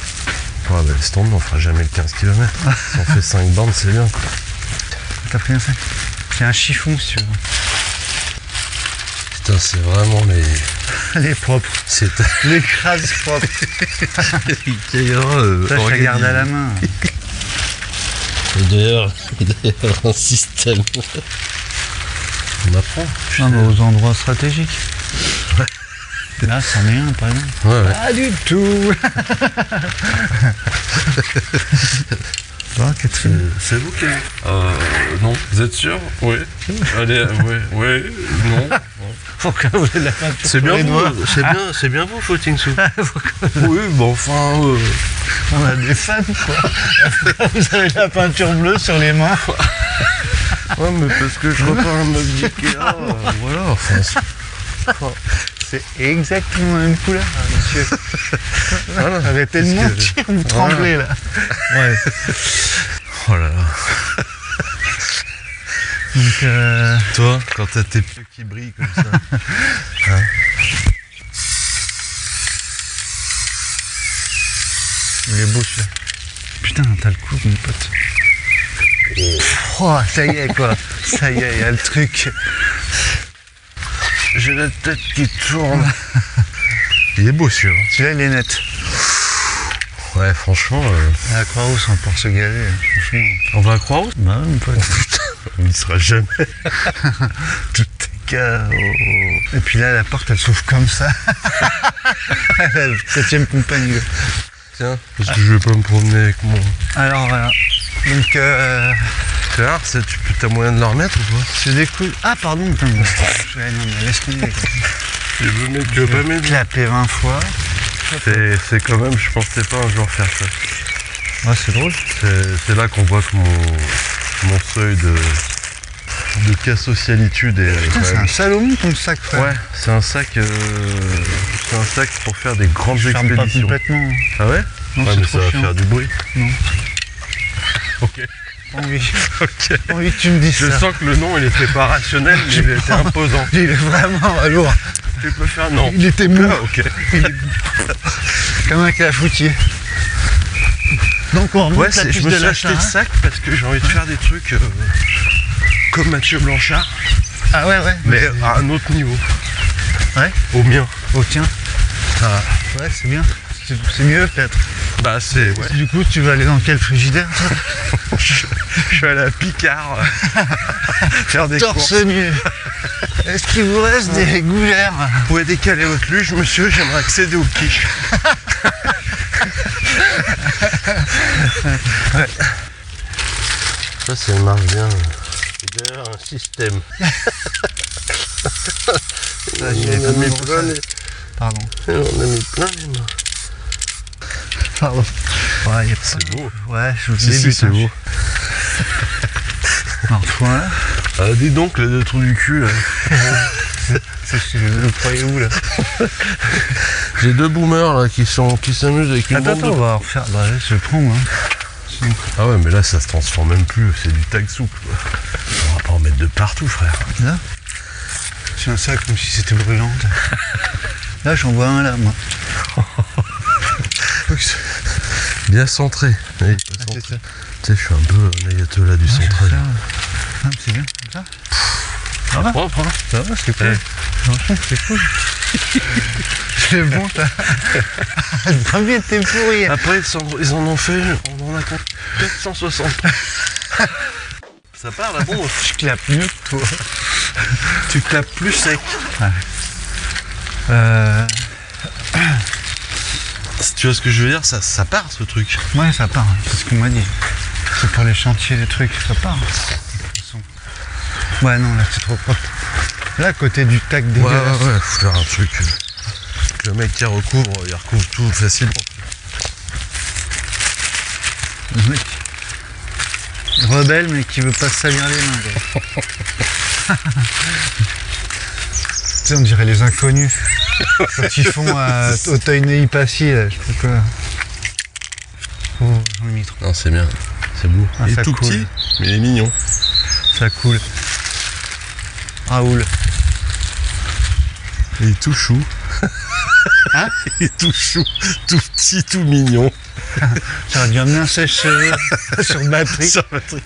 Ouais, bah laisse tomber, on fera jamais le 15 km. Si on fait 5 bandes, c'est bien. T'as pris un sac? C'est un chiffon si tu veux. Putain, c'est vraiment les... Elle est propre. C'est L'écrase propre. d'ailleurs... Ça, je la garde à la main. D'ailleurs, un système. On apprend. Non, mais aux endroits stratégiques. Là, c'en est un, par exemple. Ouais, ouais. Pas du tout. Bon, Catherine. C'est vous qui... non. Vous êtes sûr? Oui. Allez, ouais, non. Pourquoi vous avez de la peinture C'est sur bien les vous, doigts? c'est bien vous, Footing Soup. Oui, bon, enfin... On a des fans, quoi. Vous avez de la peinture bleue sur les mains. Ouais, mais parce que je repars un meuble d'Ikea, voilà, enfin... C'est exactement la même couleur, monsieur. Voilà. Arrêtez de Parce que- mentir, vous tremblez là. Ouais. Oh là là. Donc, Toi, quand t'as tes yeux qui brillent comme ça... Hein? il est beau celui-là. Putain, t'as le coup, mon pote. Oh, ça y est, quoi. Ça y est, il y a le truc. J'ai la tête qui tourne. Il est beau celui-là. Celui-là, il est net. Ouais, franchement... À la Croix-Rousse, on peut se galer, franchement. On va à Croix-Rousse? Bah, mon pote. On n'y sera jamais. Tout est KO. Et puis là, la porte, elle s'ouvre comme ça. La 7ème compagnie. Tiens, parce que je vais pas me promener avec mon... Alors voilà. Donc Tu vois, t'as moyen de le remettre ou pas? c'est des couilles. Ah pardon, putain. Ouais, non mais laisse tomber. Tu veux mettre que pas mettre? Clapé 20 fois. C'est quand même, je pensais pas un jour faire ça. Ouais, c'est drôle. C'est là qu'on voit que mon seuil de casocialitude est... Putain, c'est un Salomon ton sac, frère. Ouais, c'est un sac pour faire des grandes Je ferme pas expéditions. complètement. Ah ouais? Non, Ouais, c'est mais trop ça va chiant. faire du bruit. Non. Ok. Pas envie. Ok. Pas envie que tu me dises Je ça. sens que le nom il était pas rationnel, mais il était imposant. Il est vraiment lourd. Tu peux faire non. Il était mou. Ah, ok. Comme un clafoutier. Donc on remonte Ouais, la je piste me de suis la acheté le Chara. sac parce que j'ai envie de faire des trucs comme Mathieu Blanchard, Ah ouais, ouais. mais à un autre niveau. Ouais. Au mien. Oh tiens. Ah. Ouais, c'est bien. C'est mieux peut-être. Bah c'est ouais. Du coup, tu vas aller dans quel frigidaire toi? Je suis allé à Picard faire des Torse courses. nu. Est-ce qu'il vous reste des gougères? Vous pouvez décaler votre luge, monsieur, j'aimerais accéder au quiche. Ouais. Ça, ça marche bien. C'est d'ailleurs un système. Ah, j'y vais On a comme un mis gros plein sac. les... Pardon. On a mis plein les mains. Pardon. Ouais, y a pas... C'est beau. Ouais, je vous Si, débute. c'est beau. Alors, voilà. Ah, dis donc, les deux trous du cul, là. Vous croyez où là? J'ai deux boomers, là, qui s'amusent avec une Attends, bande on va en refaire. Bah, je vais prendre. Hein. Sinon... Ah ouais, mais là, ça se transforme même plus. C'est du tag souple, quoi. On va pas en mettre de partout, frère. Là c'est un sac comme si c'était brûlant. Là, j'en vois un là, moi. Bien centré. Oui, bien Ah, centré. c'est ça. Tu sais, je suis un peu un ayatollah du centrage. Ah, c'est bien, comme ça. Ça va, Propre, hein. ça va, c'est cool. Ouais. Franchement, c'est cool. C'est bon, ça. Le premier, t'es pourri. Après, ils en ont fait, on en a compté 460. Ça part, la bombe. Je clappe mieux que toi. Tu clapes plus sec. Si tu vois ce que je veux dire, ça part, ce truc. Ouais, ça part, c'est ce qu'on m'a dit. C'est pour les chantiers, les trucs, ça part. De toute façon. Ouais, non, là, c'est trop propre. Là, à côté du tac dégueulasse. Ouais, faut faire un truc. Le mec qui recouvre, il recouvre tout facilement. Le mec. Rebelle, mais qui veut pas se salir les mains. Quoi. Tu sais, on dirait les inconnus. Quand ils font Auteuil-Neuilly-Passy, là, je sais pas quoi. Oh, j'en ai mis trop. Non, c'est bien. C'est beau. Ah, il est ça tout coule. petit, mais il est mignon. Ça coule. Raoul. Il est tout chou. Hein? Il est tout chou, tout petit, tout mignon. J'aurais dû amener un sèche-cheveux sur batterie. Sur la batterie.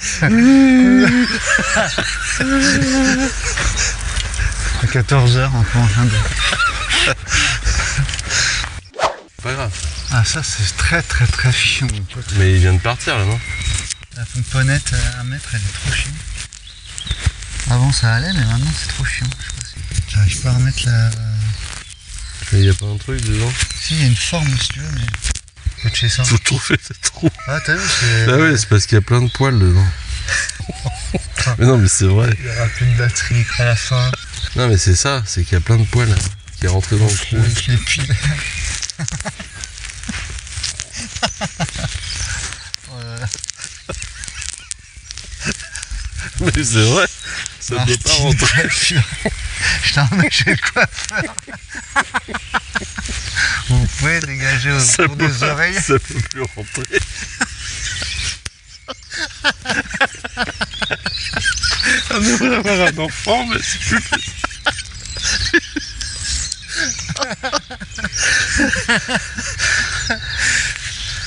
À 14h, encore en train de... Pas grave. Ah, ça, c'est très très très chiant, mon pote. Mais il vient de partir là, non? La pomponnette à mettre, elle est trop chiante. Avant, ça allait, mais maintenant, c'est trop chiant. Je sais pas si... J'arrive pas à remettre la... Mais il y a pas un truc dedans? Si, il y a une forme, si tu veux, mais... Faut toucher ça. Faut trouver ce trou. Ah, t'as vu, c'est... Ah ouais, c'est parce qu'il y a plein de poils dedans. Mais non, mais c'est vrai. Il y aura plus de batterie à la fin. Non, mais c'est ça, c'est qu'il y a plein de poils là, qui est rentré dans le trou. Avec les piles. Voilà. Mais c'est vrai, ça ne peut pas rentrer. Je t'en mets chez le coiffeur. Vous pouvez dégager Ça autour peut des pas- oreilles. Ça peut plus rentrer. On devrait avoir un enfant, mais c'est plus facile.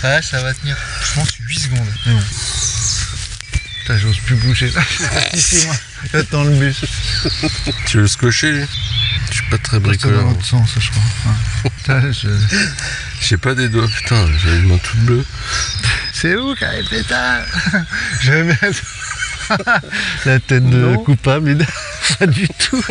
Ouais, ça va tenir, je pense, 8 secondes. Mais bon. Putain, j'ose plus bouger là. Ici, moi. J'attends le bus. Tu veux le scotcher, lui? Je suis pas très C'est dans bricoleur. l'autre sens, je crois. Ouais. Putain, J'ai pas des doigts, putain, j'ai une main toute bleue. C'est où, Carré Pétard? Je vais mettre la tête de Non. coupable. Et pas du tout.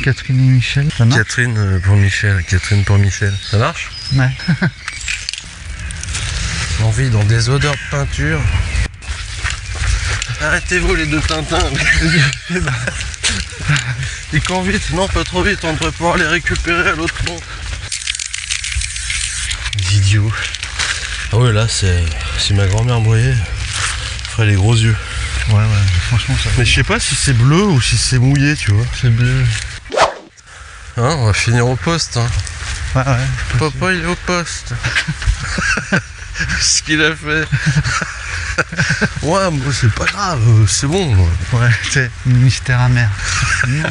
Catherine et Michel, ça marche? Catherine pour Michel, Catherine pour Michel. Ça marche? Ouais. On vit dans des odeurs de peinture. Arrêtez-vous les deux Tintins. Ils courent vite, non pas trop vite, on devrait pouvoir les récupérer à l'autre pont. Les idiots. Ah ouais là si ma grand-mère me voyait, elle ferait les gros yeux. Ouais, franchement ça. Mais je sais pas si c'est bleu ou si c'est mouillé, tu vois. C'est bleu. Hein, on va finir au poste. Hein. Ouais. Papa il est au poste. Ce qu'il a fait. Ouais, moi c'est pas grave, c'est bon. Ouais, c'est mystère amer. Non,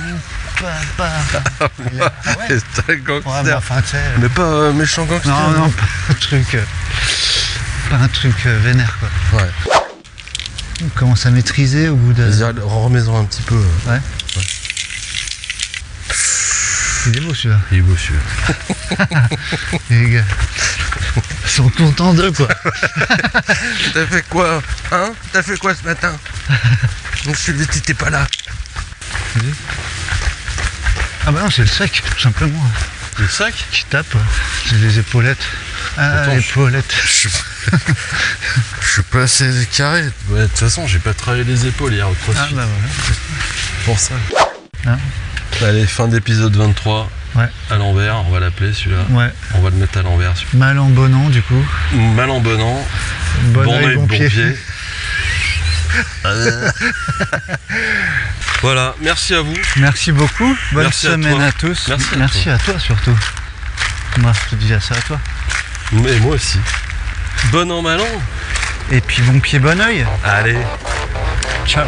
papa. Ah ouais. C'est un gangster. Ouais, mais enfin, tu sais. Mais pas méchant gangster. Non, pas un truc. Pas un truc vénère quoi. Ouais. On commence à maîtriser au bout de. Vas-y, remets-en un petit peu. Ouais. Il est beau celui-là. Il est beau celui-là. Les gars. Ils sont contents d'eux quoi. T'as fait quoi? Hein? T'as fait quoi ce matin? Je suis dit t'étais pas là. Ah bah non, c'est le sac, tout simplement. Le sac? Qui tape, c'est les épaulettes. Ah, attends, épaulettes. Je suis pas assez carré. Ouais, de toute façon, j'ai pas travaillé les épaules hier au CrossFit. Ah bah voilà. Pour ça. Hein? Allez, fin d'épisode 23. Ouais. À l'envers, on va l'appeler celui-là. Ouais. On va le mettre à l'envers. Mal en bon an du coup. Mal en bon an. Bon œil, bon pied. Voilà, merci à vous. Merci beaucoup. Bonne Merci semaine à tous. Merci à toi surtout. Moi, je te disais ça à toi. Mais moi aussi. Bon an, mal an. Et puis bon pied, bon oeil. Allez. Ciao.